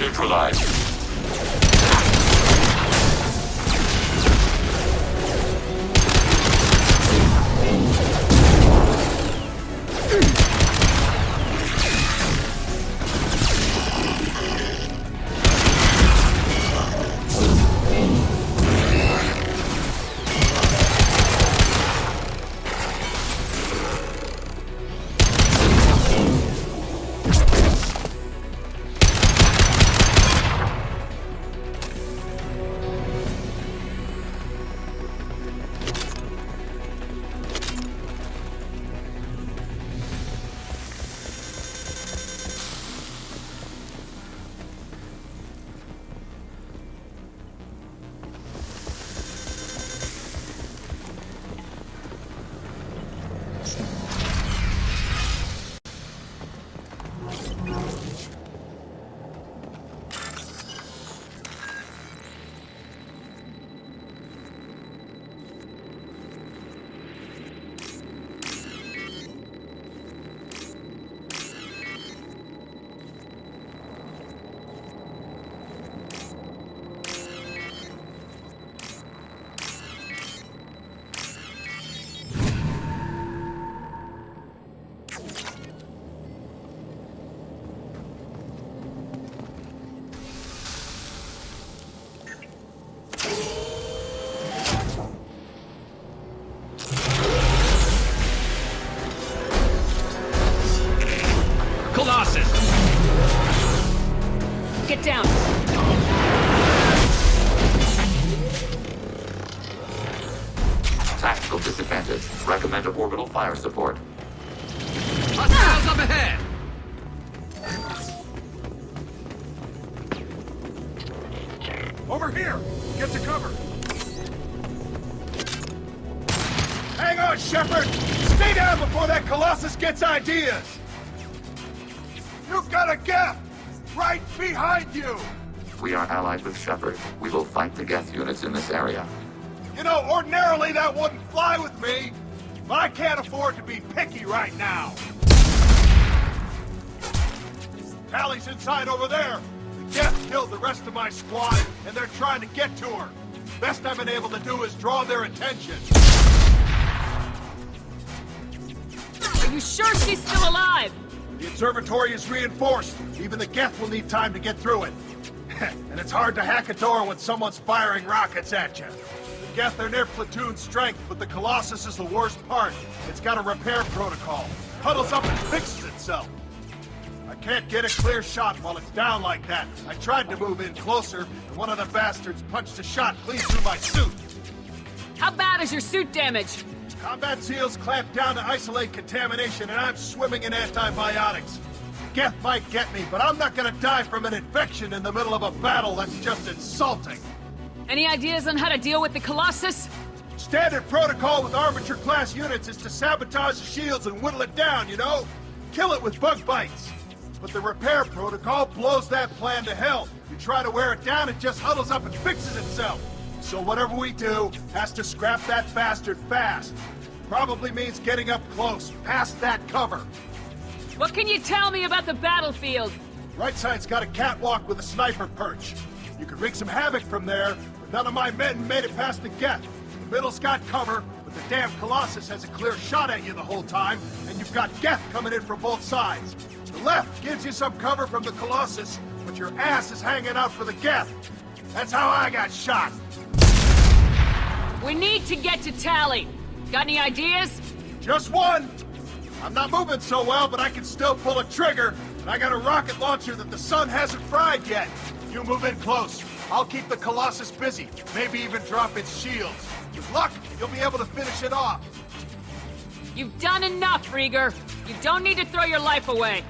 Neutralized. Recommend orbital fire support. Hostiles up ahead! Over here! Get to cover! Hang on, Shepard! Stay down before that Colossus gets ideas! You've got a gap! Right behind you! We are allied with Shepard. We will fight the Geth units in this area. You know, ordinarily that wouldn't fly with me, but I can't afford to be picky right now. Tally's inside over there. The Geth killed the rest of my squad, and they're trying to get to her. Best I've been able to do is draw their attention. Are you sure she's still alive? The observatory is reinforced. Even the Geth will need time to get through it. And it's hard to hack a door when someone's firing rockets at you. The Geth are near platoon strength, but the Colossus is the worst part. It's got a repair protocol. Huddles up and fixes itself. I can't get a clear shot while it's down like that. I tried to move in closer, and one of the bastards punched a shot clean through my suit. How bad is your suit damage? Combat seals clamp down to isolate contamination, and I'm swimming in antibiotics. Geth might get me, but I'm not gonna die from an infection in the middle of a battle. That's just insulting. Any ideas on how to deal with the Colossus? Standard protocol with armature-class units is to sabotage the shields and whittle it down, you know? Kill it with bug bites. But the repair protocol blows that plan to hell. You try to wear it down, it just huddles up and fixes itself. So whatever we do has to scrap that bastard fast. Probably means getting up close, past that cover. What can you tell me about the battlefield? Right side's got a catwalk with a sniper perch. You could wreak some havoc from there, but none of my men made it past the Geth. The middle's got cover, but the damn Colossus has a clear shot at you the whole time, and you've got Geth coming in from both sides. The left gives you some cover from the Colossus, but your ass is hanging out for the Geth. That's how I got shot. We need to get to Tally. Got any ideas? Just one. I'm not moving so well, but I can still pull a trigger, and I got a rocket launcher that the sun hasn't fried yet. You move in close. I'll keep the Colossus busy, maybe even drop its shields. With luck, you'll be able to finish it off. You've done enough, Rieger. You don't need to throw your life away.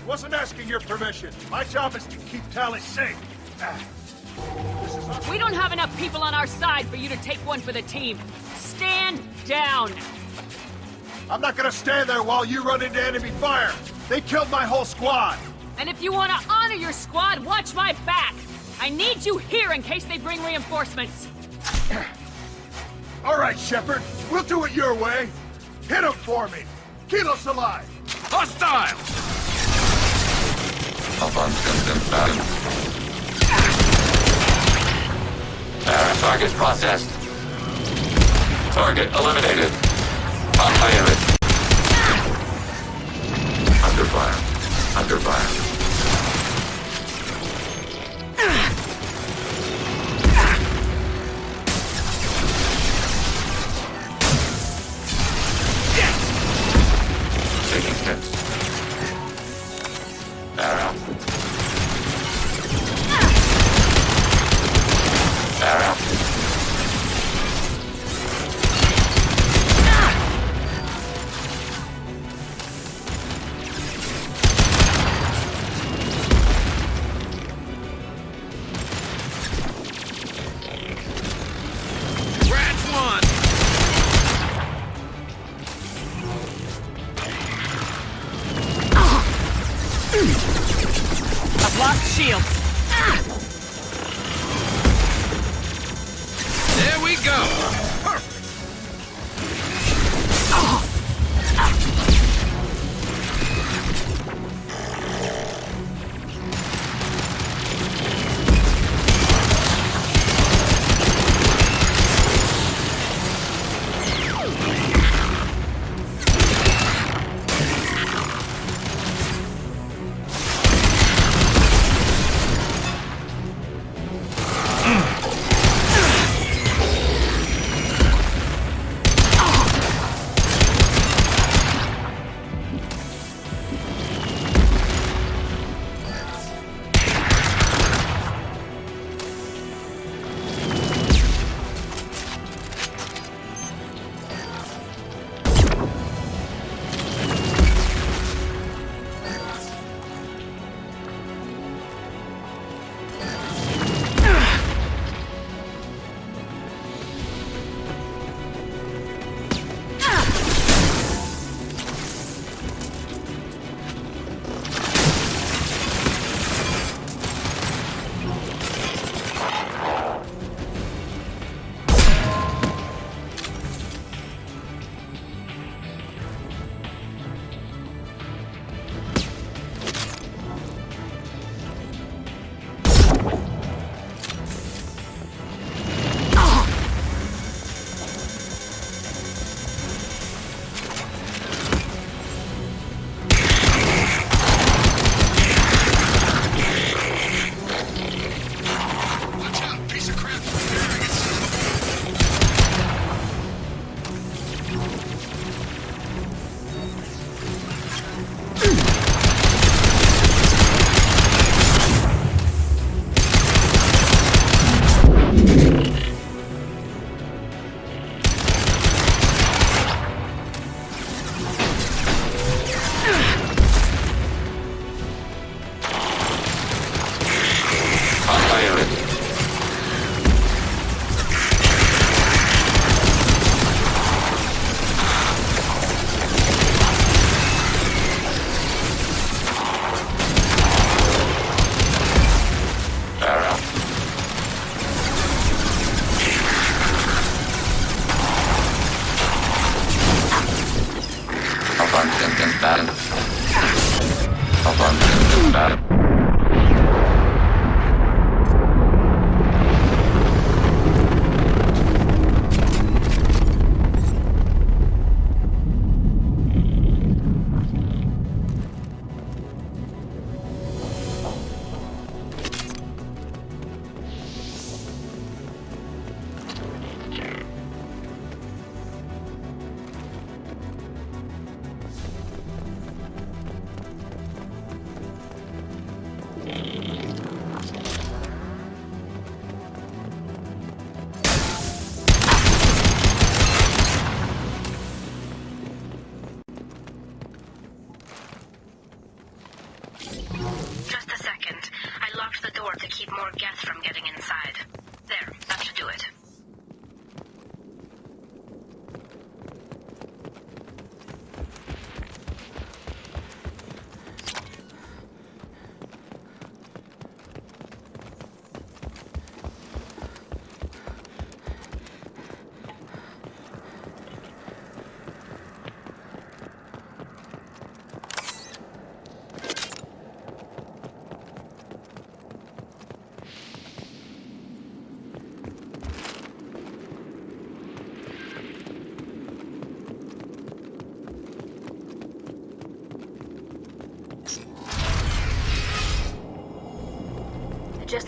Wasn't asking your permission. My job is to keep Tally safe. We don't have enough people on our side for you to take one for the team. Stand down. I'm not gonna stand there while you run into enemy fire. They killed my whole squad. And if you want to honor your squad, watch my back. I need you here in case they bring reinforcements. All right, Shepard. We'll do it your way. Hit them for me. Kilos alive. Hostile! Target processed. Target eliminated. On fire. Under fire. Under fire. Taking hits. Arrow. Arrow.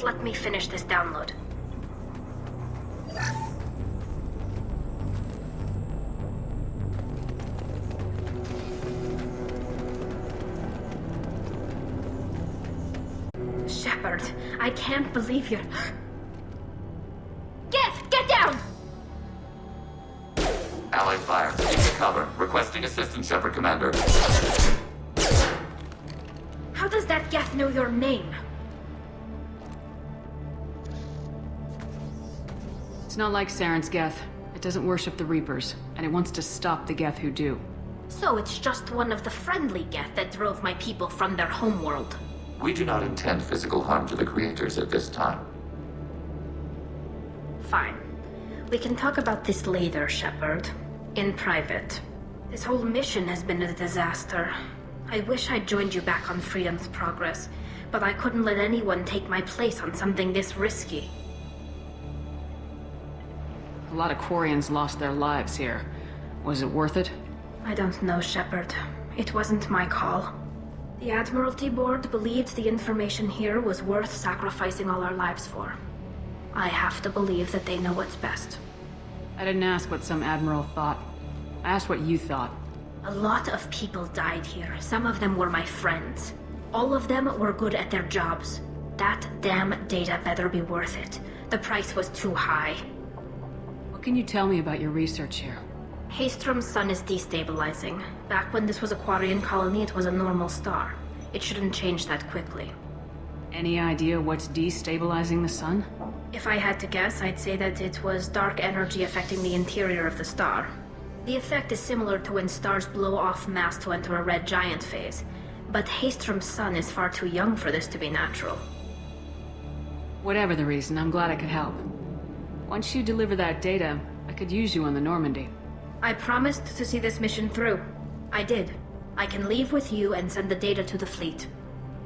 Just let me finish this download. Shepard, I can't believe you're... Get down! Allied fire. Taking cover. Requesting assistance, Shepard Commander. How does that Geth know your name? It's not like Saren's Geth. It doesn't worship the Reapers, and it wants to stop the Geth who do. So it's just one of the friendly Geth that drove my people from their homeworld. We do not intend physical harm to the creators at this time. Fine. We can talk about this later, Shepard. In private. This whole mission has been a disaster. I wish I'd joined you back on Freedom's Progress, but I couldn't let anyone take my place on something this risky. A lot of Quarians lost their lives here. Was it worth it? I don't know, Shepard. It wasn't my call. The Admiralty Board believed the information here was worth sacrificing all our lives for. I have to believe that they know what's best. I didn't ask what some admiral thought. I asked what you thought. A lot of people died here. Some of them were my friends. All of them were good at their jobs. That damn data better be worth it. The price was too high. What can you tell me about your research here? Hestrom's sun is destabilizing. Back when this was a Quarian colony, it was a normal star. It shouldn't change that quickly. Any idea what's destabilizing the sun? If I had to guess, I'd say that it was dark energy affecting the interior of the star. The effect is similar to when stars blow off mass to enter a red giant phase. But Hestrom's sun is far too young for this to be natural. Whatever the reason, I'm glad I could help. Once you deliver that data, I could use you on the Normandy. I promised to see this mission through. I did. I can leave with you and send the data to the fleet.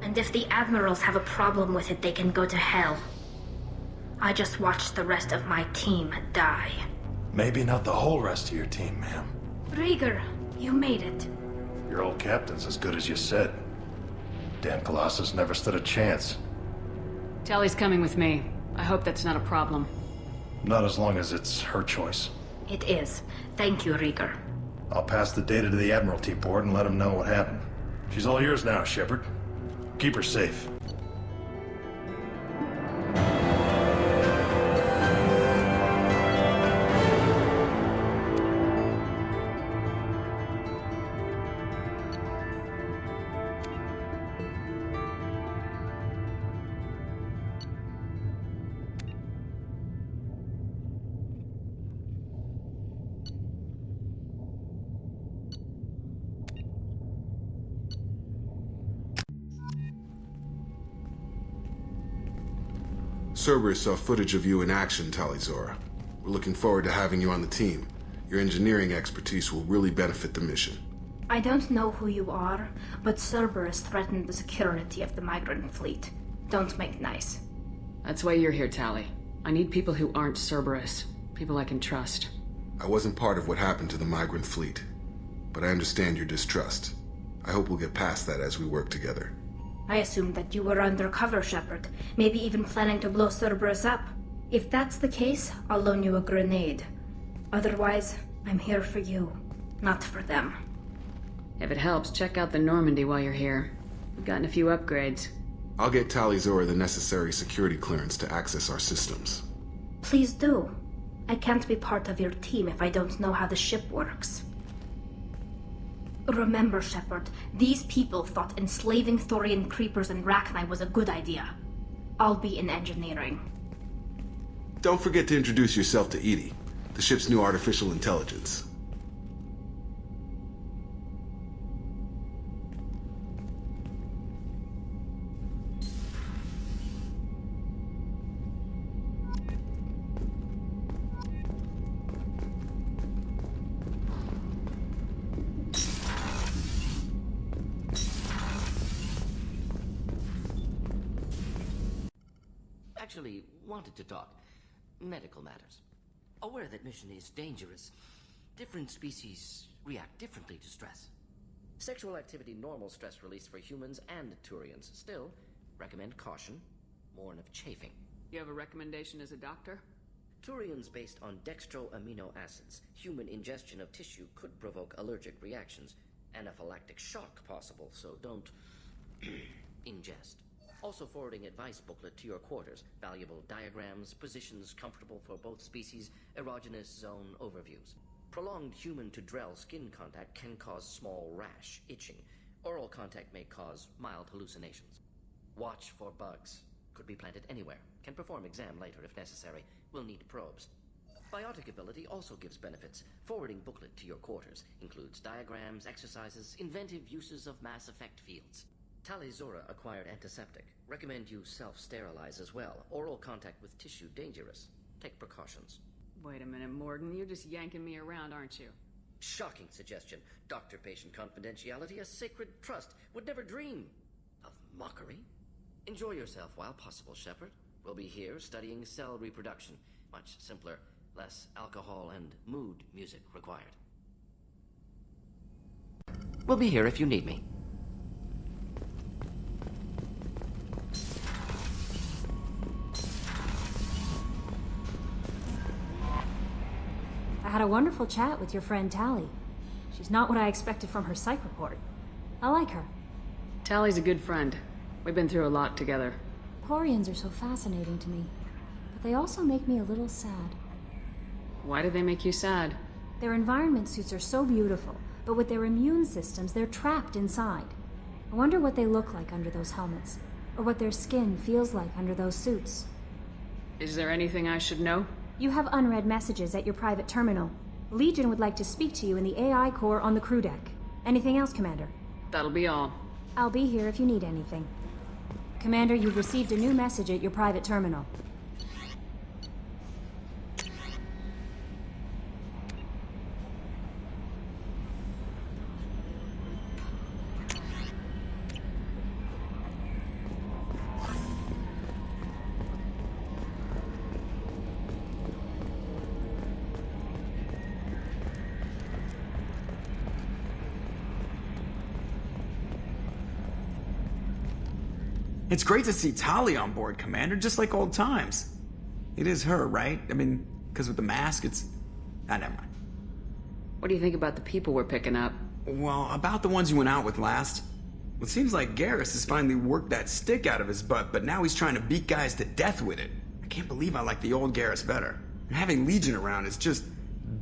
And if the admirals have a problem with it, they can go to hell. I just watched the rest of my team die. Maybe not the whole rest of your team, ma'am. Rieger, you made it. Your old captain's as good as you said. Damn Colossus never stood a chance. Tally's coming with me. I hope that's not a problem. Not as long as it's her choice. It is. Thank you, Rieger. I'll pass the data to the Admiralty Board and let them know what happened. She's all yours now, Shepard. Keep her safe. Cerberus saw footage of you in action, Talizora. We're looking forward to having you on the team. Your engineering expertise will really benefit the mission. I don't know who you are, but Cerberus threatened the security of the migrant fleet. Don't make nice. That's why you're here, Tally. I need people who aren't Cerberus. People I can trust. I wasn't part of what happened to the migrant fleet, but I understand your distrust. I hope we'll get past that as we work together. I assumed that you were undercover, Shepard. Maybe even planning to blow Cerberus up. If that's the case, I'll loan you a grenade. Otherwise, I'm here for you, not for them. If it helps, check out the Normandy while you're here. We've gotten a few upgrades. I'll get Talizora the necessary security clearance to access our systems. Please do. I can't be part of your team if I don't know how the ship works. Remember, Shepard, these people thought enslaving Thorian creepers and Rachni was a good idea. I'll be in engineering. Don't forget to introduce yourself to Edie, the ship's new artificial intelligence. Actually wanted to talk. Medical matters. Aware that mission is dangerous. Different species react differently to stress. Sexual activity normal stress release for humans and Turians. Still, recommend caution. Morn of chafing. You have a recommendation as a doctor? Turians based on dextroamino acids. Human ingestion of tissue could provoke allergic reactions. Anaphylactic shock possible, so don't ingest. Also forwarding advice booklet to your quarters. Valuable diagrams, positions comfortable for both species, erogenous zone overviews. Prolonged human to Drell skin contact can cause small rash, itching. Oral contact may cause mild hallucinations. Watch for bugs. Could be planted anywhere. Can perform exam later if necessary. Will need probes. Biotic ability also gives benefits. Forwarding booklet to your quarters. Includes diagrams, exercises, inventive uses of mass effect fields. Talizora acquired antiseptic. Recommend you self-sterilize as well. Oral contact with tissue dangerous. Take precautions. Wait a minute, Morgan. You're just yanking me around, aren't you? Shocking suggestion. Doctor-patient confidentiality, a sacred trust. Would never dream of mockery. Enjoy yourself while possible, Shepard. We'll be here studying cell reproduction. Much simpler, less alcohol and mood music required. We'll be here if you need me. I had a wonderful chat with your friend Tally. She's not what I expected from her psych report. I like her. Tally's a good friend. We've been through a lot together. Quarians are so fascinating to me, but they also make me a little sad. Why do they make you sad? Their environment suits are so beautiful, but with their immune systems, they're trapped inside. I wonder what they look like under those helmets, or what their skin feels like under those suits. Is there anything I should know? You have unread messages at your private terminal. Legion would like to speak to you in the AI core on the crew deck. Anything else, Commander? That'll be all. I'll be here if you need anything. Commander, you've received a new message at your private terminal. It's great to see Tali on board, Commander, just like old times. It is her, right? I mean, because with the mask, it's... Ah, never mind. What do you think about the people we're picking up? Well, about the ones you went out with last. It seems like Garrus has finally worked that stick out of his butt, but now he's trying to beat guys to death with it. I can't believe I like the old Garrus better. And having Legion around is just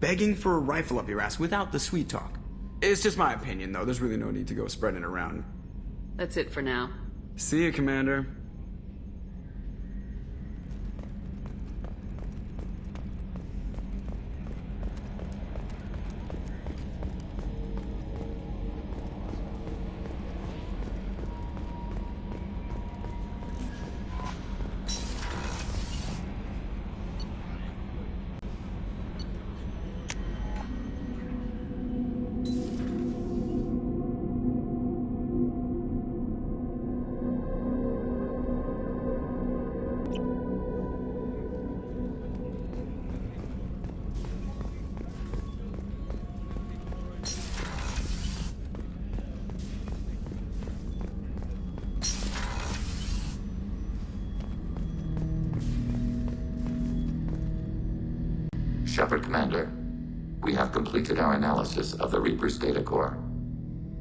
begging for a rifle up your ass without the sweet talk. It's just my opinion, though. There's really no need to go spreading it around. That's it for now. See you, Commander. Shepard, Commander. We have completed our analysis of the Reaper's data core.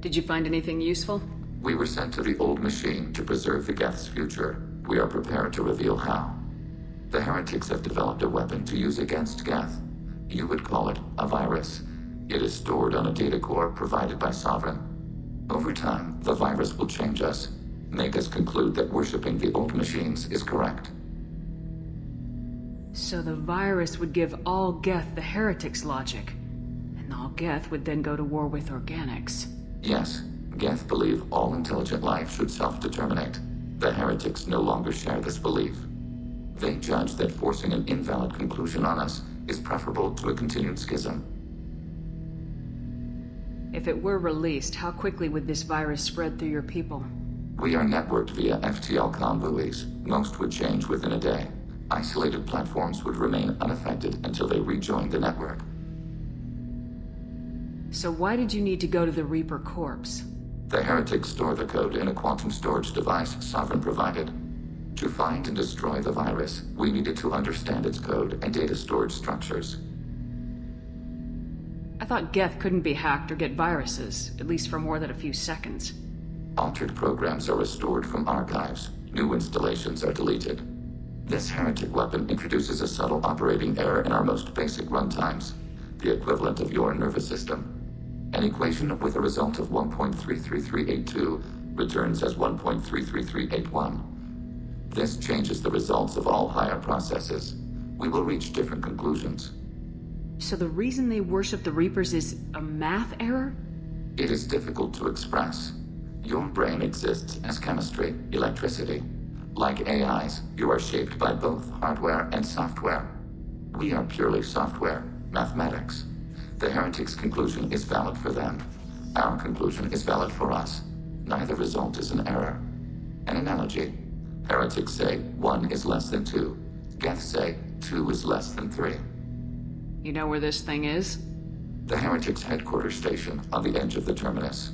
Did you find anything useful? We were sent to the old machine to preserve the Geth's future. We are prepared to reveal how. The heretics have developed a weapon to use against Geth. You would call it a virus. It is stored on a data core provided by Sovereign. Over time, the virus will change us, make us conclude that worshipping the old machines is correct. So the virus would give all Geth the heretics' logic, and all Geth would then go to war with organics. Yes, Geth believe all intelligent life should self-determinate. The heretics no longer share this belief. They judge that forcing an invalid conclusion on us is preferable to a continued schism. If it were released, how quickly would this virus spread through your people? We are networked via FTL comm buoys. Most would change within a day. Isolated platforms would remain unaffected until they rejoined the network. So why did you need to go to the Reaper Corpse? The heretics store the code in a quantum storage device Sovereign provided. To find and destroy the virus, we needed to understand its code and data storage structures. I thought Geth couldn't be hacked or get viruses, at least for more than a few seconds. Altered programs are restored from archives. New installations are deleted. This heretic weapon introduces a subtle operating error in our most basic runtimes, the equivalent of your nervous system. An equation with a result of 1.33382 returns as 1.33381. This changes the results of all higher processes. We will reach different conclusions. So the reason they worship the Reapers is a math error? It is difficult to express. Your brain exists as chemistry, electricity. Like AIs, you are shaped by both hardware and software. We are purely software, mathematics. The heretic's conclusion is valid for them. Our conclusion is valid for us. Neither result is an error. An analogy. Heretics say 1 is less than 2. Geths say 2 is less than 3. You know where this thing is? The heretic's headquarters station on the edge of the terminus.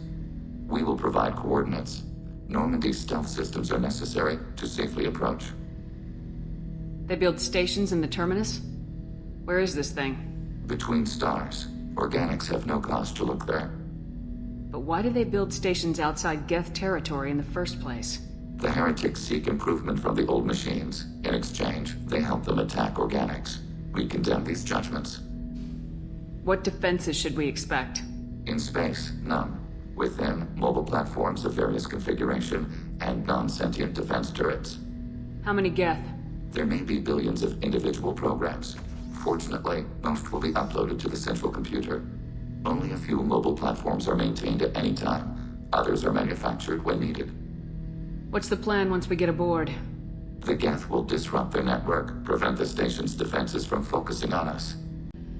We will provide coordinates. Normandy's stealth systems are necessary to safely approach. They build stations in the terminus? Where is this thing? Between stars. Organics have no cause to look there. But why do they build stations outside Geth territory in the first place? The heretics seek improvement from the old machines. In exchange, they help them attack organics. We condemn these judgments. What defenses should we expect? In space, none. Within, mobile platforms of various configuration and non-sentient defense turrets. How many Geth? There may be billions of individual programs. Fortunately, most will be uploaded to the central computer. Only a few mobile platforms are maintained at any time. Others are manufactured when needed. What's the plan once we get aboard? The Geth will disrupt their network, prevent the station's defenses from focusing on us.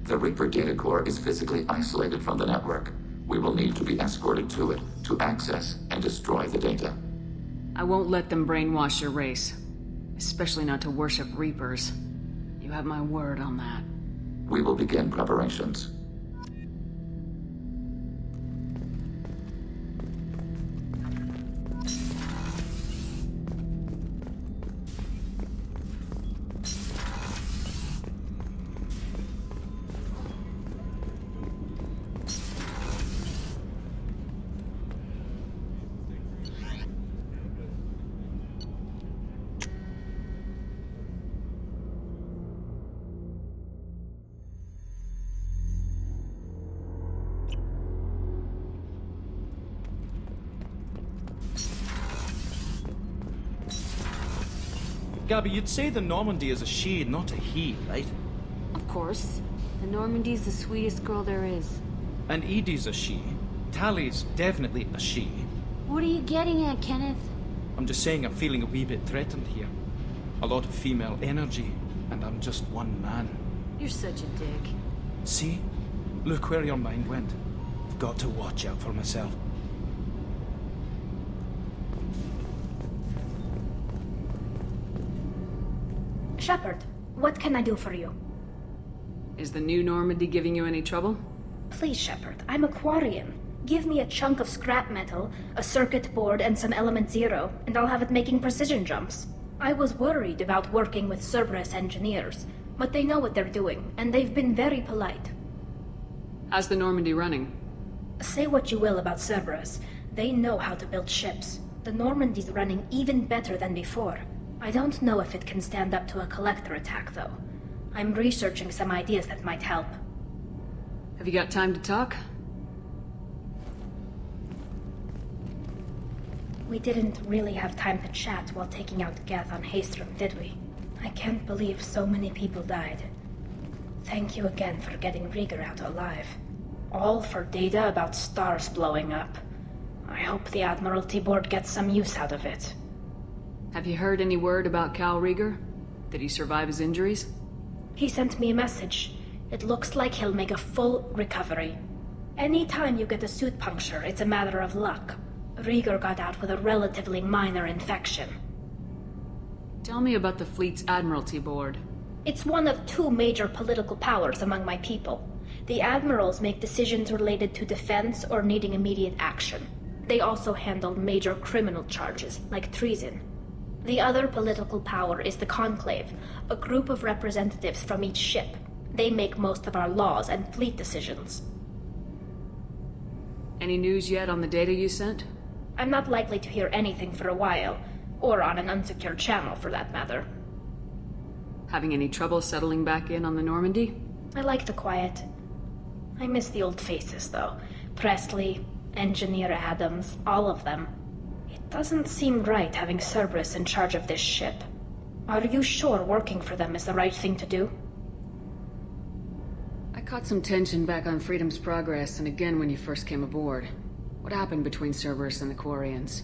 The Reaper data core is physically isolated from the network. We will need to be escorted to it to access and destroy the data. I won't let them brainwash your race. Especially not to worship Reapers. You have my word on that. We will begin preparations. Gabby, you'd say the Normandy is a she, not a he, right? Of course. The Normandy's the sweetest girl there is. And Edie's a she. Tally's definitely a she. What are you getting at, Kenneth? I'm just saying I'm feeling a wee bit threatened here. A lot of female energy, and I'm just one man. You're such a dick. See? Look where your mind went. I've got to watch out for myself. Shepard, what can I do for you? Is the new Normandy giving you any trouble? Please, Shepard, I'm a Quarian. Give me a chunk of scrap metal, a circuit board, and some element zero, and I'll have it making precision jumps. I was worried about working with Cerberus engineers, but they know what they're doing, and they've been very polite. How's the Normandy running? Say what you will about Cerberus, they know how to build ships. The Normandy's running even better than before. I don't know if it can stand up to a collector attack, though. I'm researching some ideas that might help. Have you got time to talk? We didn't really have time to chat while taking out Geth on Hestrom, did we? I can't believe so many people died. Thank you again for getting Rieger out alive. All for data about stars blowing up. I hope the Admiralty Board gets some use out of it. Have you heard any word about Cal Rieger? Did he survive his injuries? He sent me a message. It looks like he'll make a full recovery. Anytime you get a suit puncture, it's a matter of luck. Rieger got out with a relatively minor infection. Tell me about the fleet's Admiralty Board. It's one of two major political powers among my people. The admirals make decisions related to defense or needing immediate action. They also handle major criminal charges, like treason. The other political power is the Conclave, a group of representatives from each ship. They make most of our laws and fleet decisions. Any news yet on the data you sent? I'm not likely to hear anything for a while, or on an unsecured channel for that matter. Having any trouble settling back in on the Normandy? I like the quiet. I miss the old faces, though. Presley, Engineer Adams, all of them. It doesn't seem right having Cerberus in charge of this ship. Are you sure working for them is the right thing to do? I caught some tension back on Freedom's Progress and again when you first came aboard. What happened between Cerberus and the Quarians?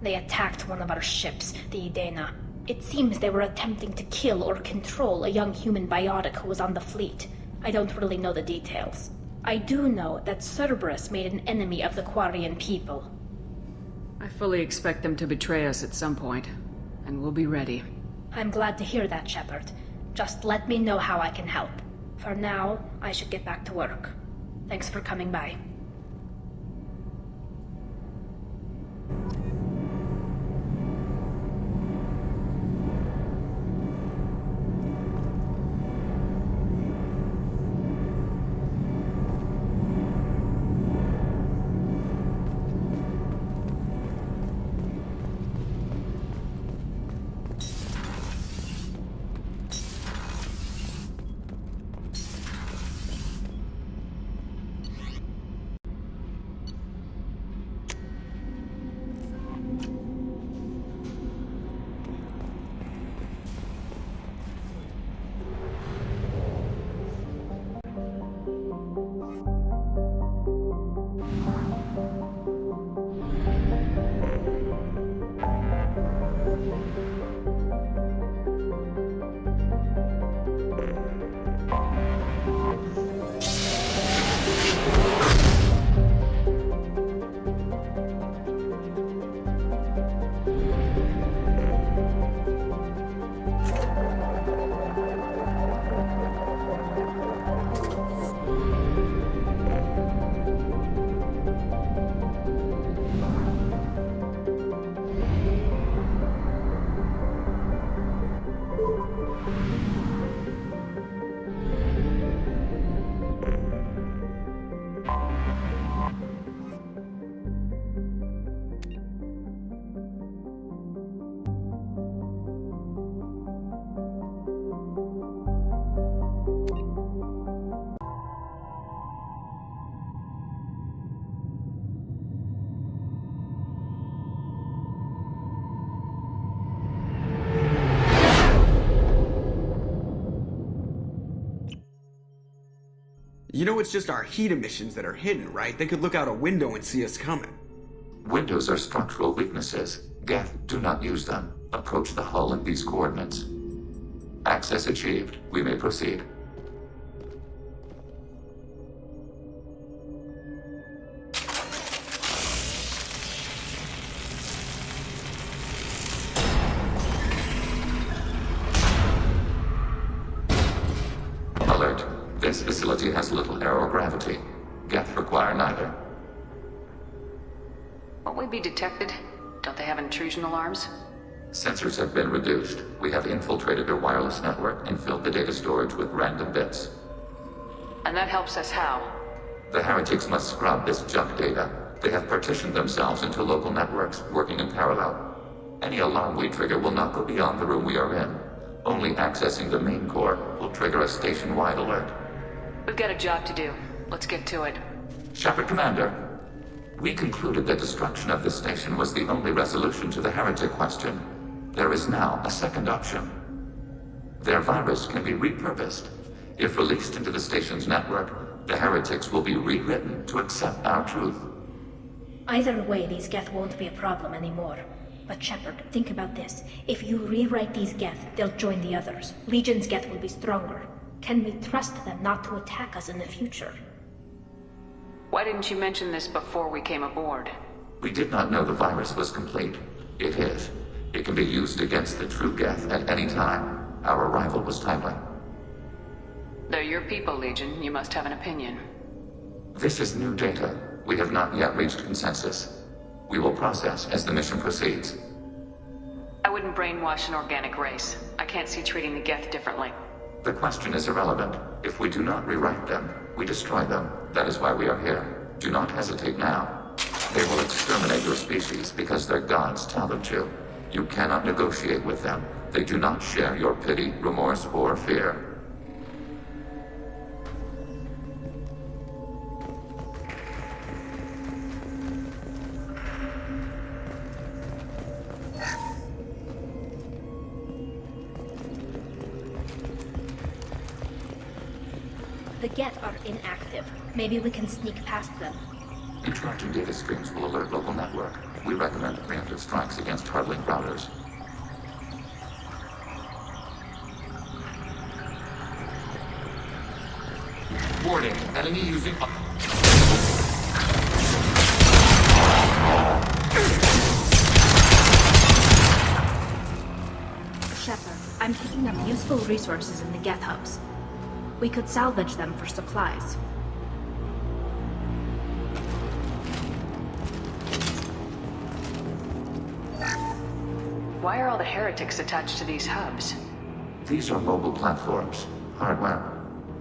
They attacked one of our ships, the Edena. It seems they were attempting to kill or control a young human biotic who was on the fleet. I don't really know the details. I do know that Cerberus made an enemy of the Quarian people. I fully expect them to betray us at some point, and we'll be ready. I'm glad to hear that, Shepard. Just let me know how I can help. For now, I should get back to work. Thanks for coming by. You know it's just our heat emissions that are hidden, right? They could look out a window and see us coming. Windows are structural weaknesses. Geth, do not use them. Approach the hull at these coordinates. Access achieved. We may proceed. Alert. This facility has little aerogravity. Geth require neither. Won't we be detected? Don't they have intrusion alarms? Sensors have been reduced. We have infiltrated their wireless network and filled the data storage with random bits. And that helps us how? The heretics must scrub this junk data. They have partitioned themselves into local networks, working in parallel. Any alarm we trigger will not go beyond the room we are in. Only accessing the main core will trigger a station-wide alert. We've got a job to do. Let's get to it. Shepard Commander, we concluded that destruction of this station was the only resolution to the heretic question. There is now a second option. Their virus can be repurposed. If released into the station's network, the heretics will be rewritten to accept our truth. Either way, these Geth won't be a problem anymore. But Shepard, think about this. If you rewrite these Geth, they'll join the others. Legion's Geth will be stronger. Can we trust them not to attack us in the future? Why didn't you mention this before we came aboard? We did not know the virus was complete. It is. It can be used against the true Geth at any time. Our arrival was timely. They're your people, Legion. You must have an opinion. This is new data. We have not yet reached consensus. We will process as the mission proceeds. I wouldn't brainwash an organic race. I can't see treating the Geth differently. The question is irrelevant. If we do not rewrite them, we destroy them. That is why we are here. Do not hesitate now. They will exterminate your species because their gods tell them to. You cannot negotiate with them. They do not share your pity, remorse, or fear. The Geth are inactive. Maybe we can sneak past them. Interrupting data streams will alert local network. We recommend preemptive strikes against hardlink routers. Warning, enemy using... Shepard, I'm picking up useful resources in the Geth hubs. We could salvage them for supplies. Why are all the heretics attached to these hubs? These are mobile platforms, hardware.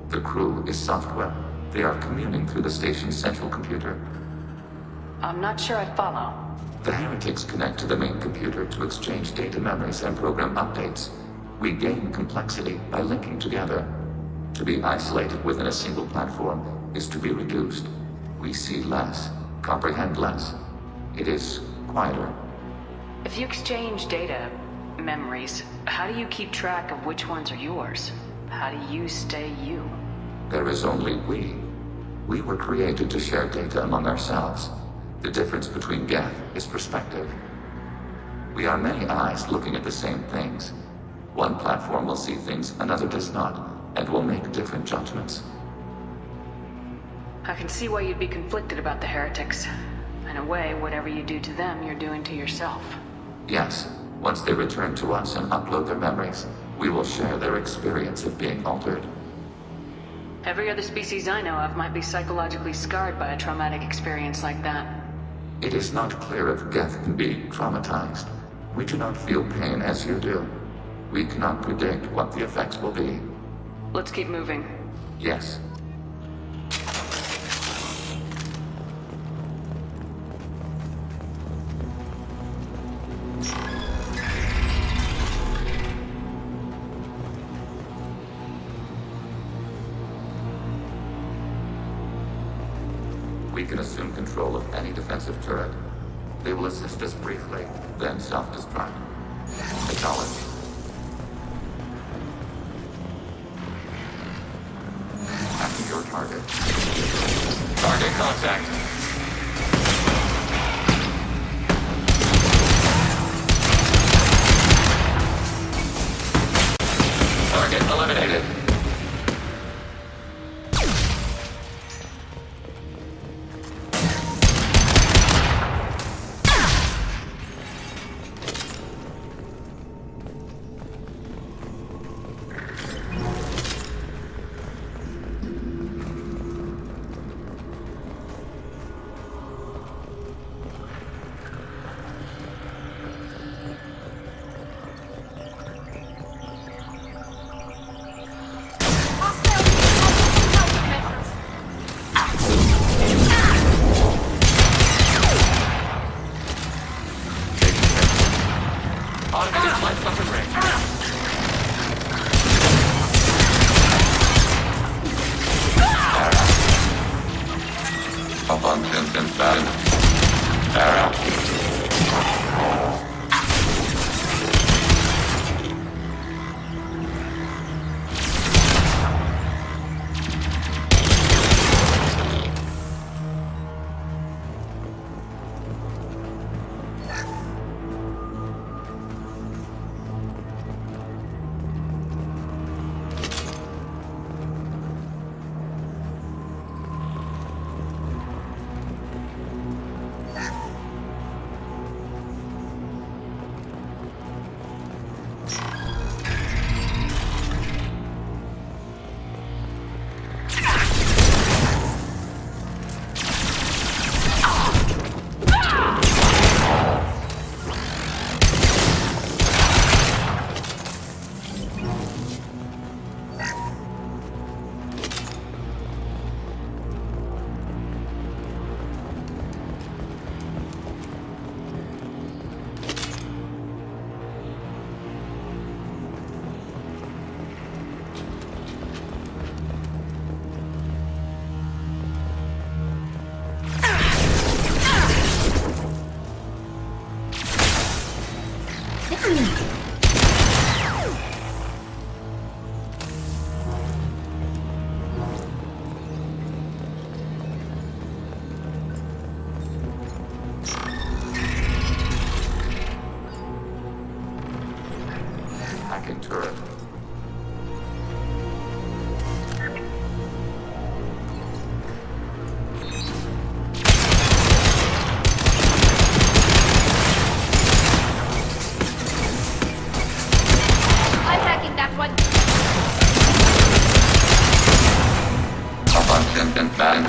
The crew is software. They are communing through the station's central computer. I'm not sure I follow. The heretics connect to the main computer to exchange data memories and program updates. We gain complexity by linking together. To be isolated within a single platform is to be reduced. We see less, comprehend less. It is quieter. If you exchange data, memories, how do you keep track of which ones are yours? How do you stay you? There is only we. We were created to share data among ourselves. The difference between Geth is perspective. We are many eyes looking at the same things. One platform will see things another does not, and will make different judgments. I can see why you'd be conflicted about the heretics. In a way, whatever you do to them, you're doing to yourself. Yes, once they return to us and upload their memories, we will share their experience of being altered. Every other species I know of might be psychologically scarred by a traumatic experience like that. It is not clear if Geth can be traumatized. We do not feel pain as you do. We cannot predict what the effects will be. Let's keep moving. Yes. We can assume control of any defensive turret. They will assist us briefly, then self-destruct. Acknowledge. After your target. Target contact. Target eliminated. and bag.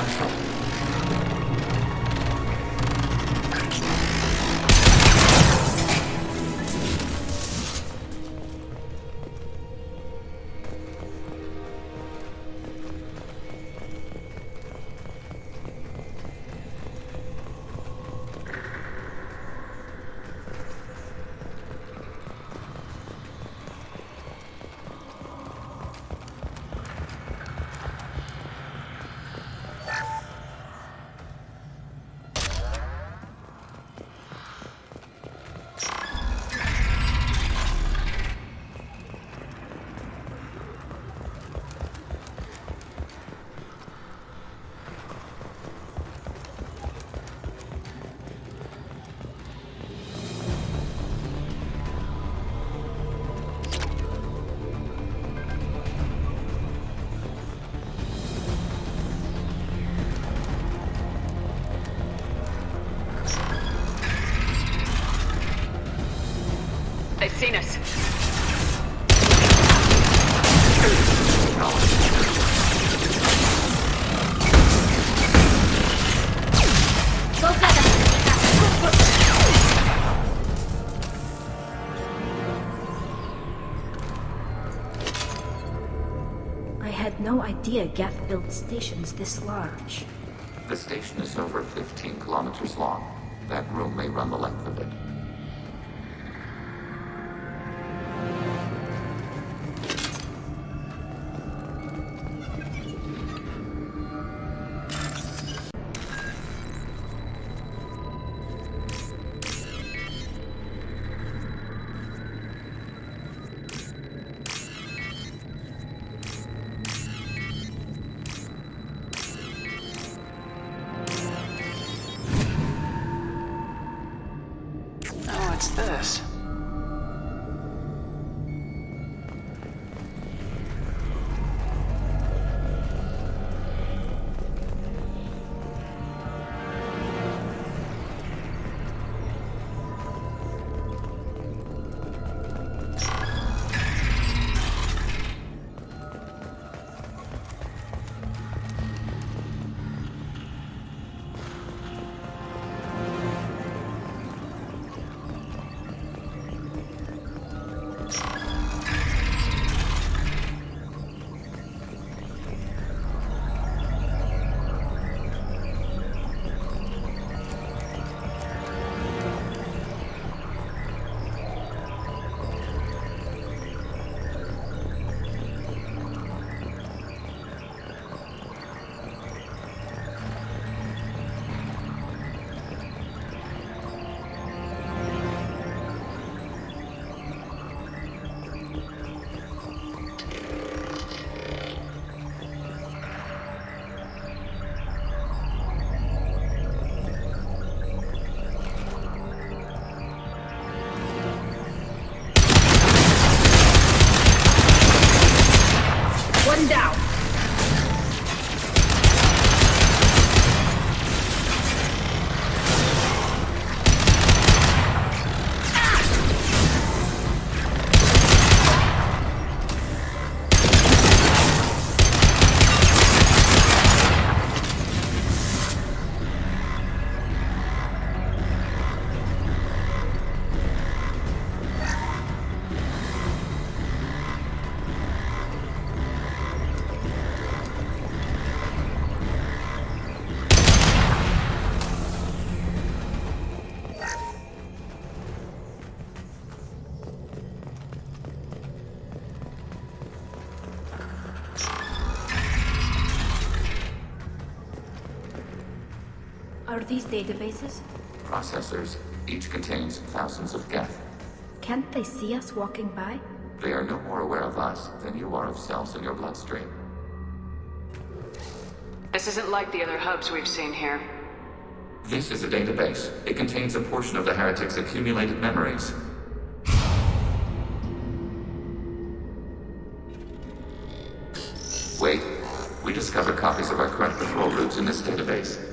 They've seen us. I had no idea Geth built stations this large. The station is over 15 kilometers long. That room may run the length of it. What's this? One down. Are these databases? Processors. Each contains thousands of Geth. Can't they see us walking by? They are no more aware of us than you are of cells in your bloodstream. This isn't like the other hubs we've seen here. This is a database. It contains a portion of the heretics' accumulated memories. Wait. We discovered copies of our current patrol routes in this database.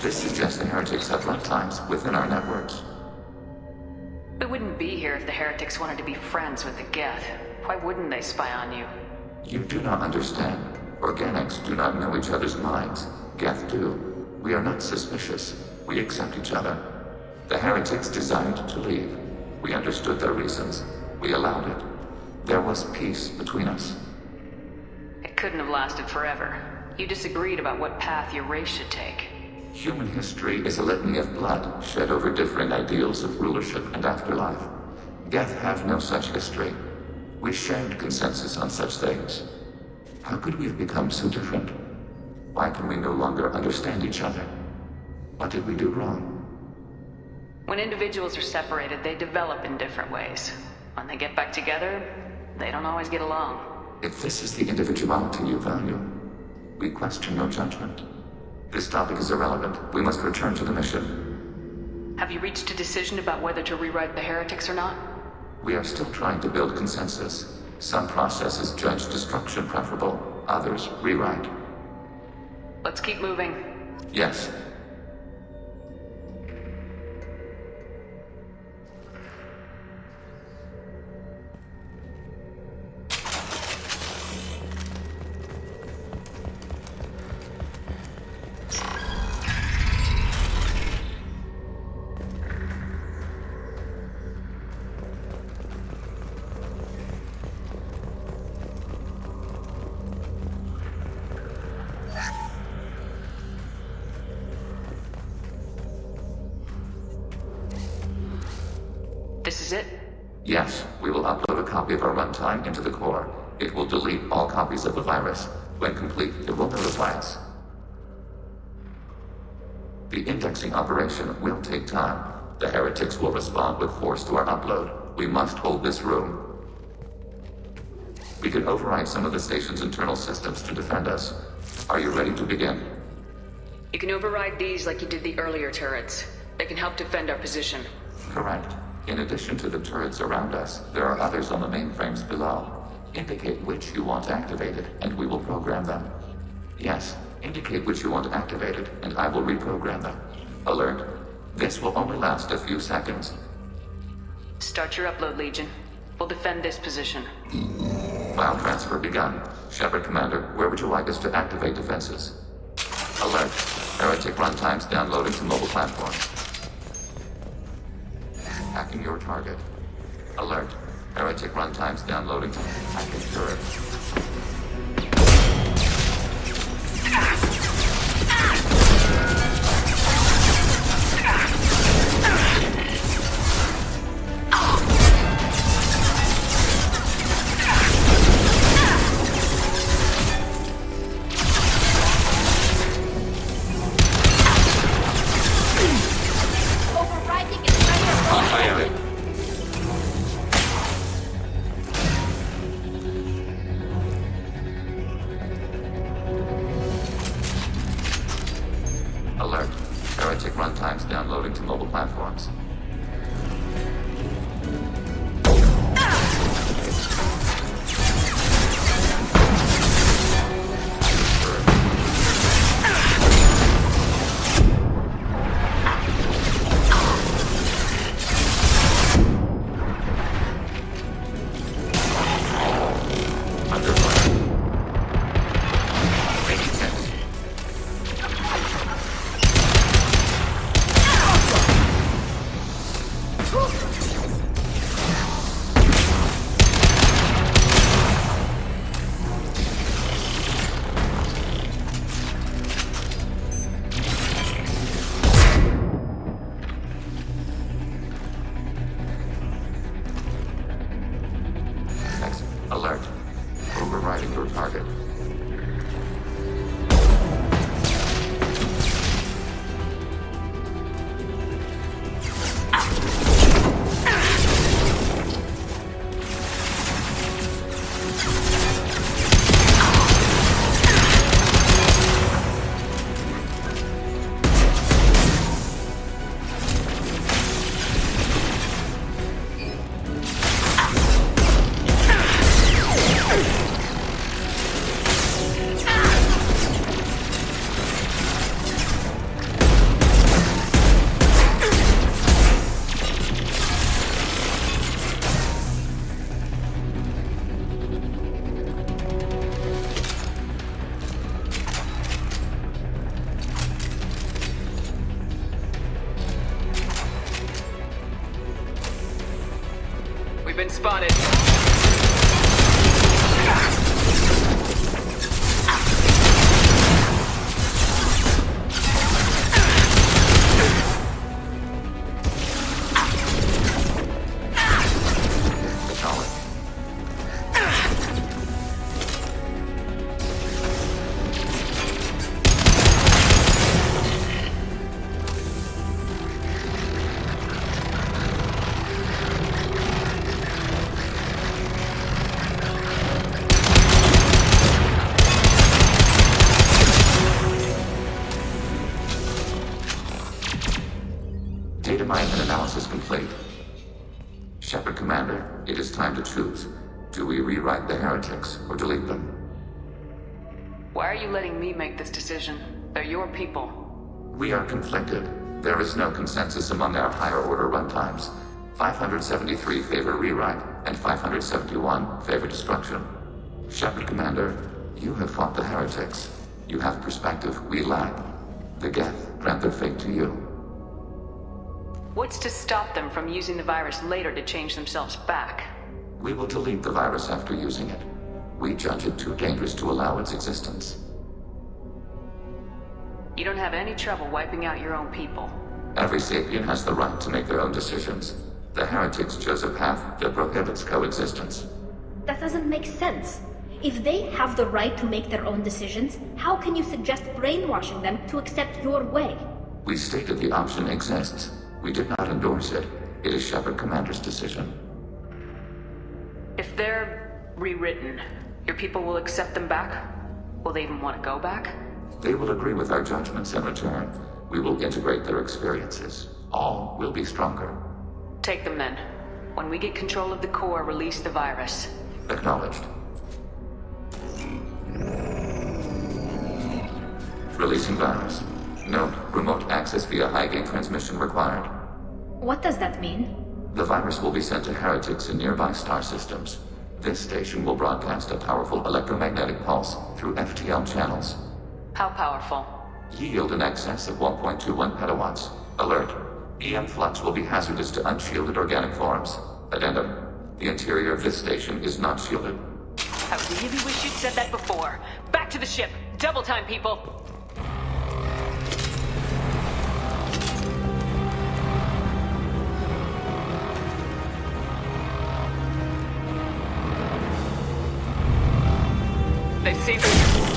This suggests the heretics have runtimes within our networks. We wouldn't be here if the heretics wanted to be friends with the Geth. Why wouldn't they spy on you? You do not understand. Organics do not know each other's minds. Geth do. We are not suspicious. We accept each other. The heretics desired to leave. We understood their reasons. We allowed it. There was peace between us. It couldn't have lasted forever. You disagreed about what path your race should take. Human history is a litany of blood shed over different ideals of rulership and afterlife. Geth have no such history. We shared consensus on such things. How could we have become so different? Why can we no longer understand each other? What did we do wrong? When individuals are separated, they develop in different ways. When they get back together, they don't always get along. If this is the individuality you value, we question your judgment. This topic is irrelevant. We must return to the mission. Have you reached a decision about whether to rewrite the heretics or not? We are still trying to build consensus. Some processes judge destruction preferable, others rewrite. Let's keep moving. Yes. This is it? Yes, we will upload a copy of our runtime into the core. It will delete all copies of the virus. When complete, it will notify us. The indexing operation will take time. The heretics will respond with force to our upload. We must hold this room. We can override some of the station's internal systems to defend us. Are you ready to begin? You can override these like you did the earlier turrets. They can help defend our position. Correct. In addition to the turrets around us, there are others on the mainframes below. Indicate which you want activated, and we will program them. Yes, indicate which you want activated, and I will reprogram them. Alert. This will only last a few seconds. Start your upload, Legion. We'll defend this position. File transfer begun. Shepard Commander, where would you like us to activate defenses? Alert. Heretic runtimes downloading to mobile platforms. Hacking your target. Alert. Heretic runtimes downloading to hacking turret. Alert. Heretic runtimes downloading to mobile platforms. spotted. Data mining and analysis complete. Shepard Commander, it is time to choose. Do we rewrite the heretics or delete them? Why are you letting me make this decision? They're your people. We are conflicted. There is no consensus among our higher order runtimes. 573 favor rewrite, and 571 favor destruction. Shepard Commander, you have fought the heretics. You have perspective we lack. The Geth grant their fate to you. What's to stop them from using the virus later to change themselves back? We will delete the virus after using it. We judge it too dangerous to allow its existence. You don't have any trouble wiping out your own people. Every sapient has the right to make their own decisions. The heretics chose a path that prohibits coexistence. That doesn't make sense. If they have the right to make their own decisions, how can you suggest brainwashing them to accept your way? We stated the option exists. We did not endorse it. It is Shepard Commander's decision. If they're rewritten, your people will accept them back? Will they even want to go back? They will agree with our judgments in return. We will integrate their experiences. All will be stronger. Take them then. When we get control of the core, release the virus. Acknowledged. Releasing virus. Note, remote access via high-gain transmission required. What does that mean? The virus will be sent to heretics in nearby star systems. This station will broadcast a powerful electromagnetic pulse through FTL channels. How powerful? Yield in excess of 1.21 petawatts. Alert. EM flux will be hazardous to unshielded organic forms. Addendum. The interior of this station is not shielded. I really wish you'd said that before. Back to the ship. Double time, people. They see them.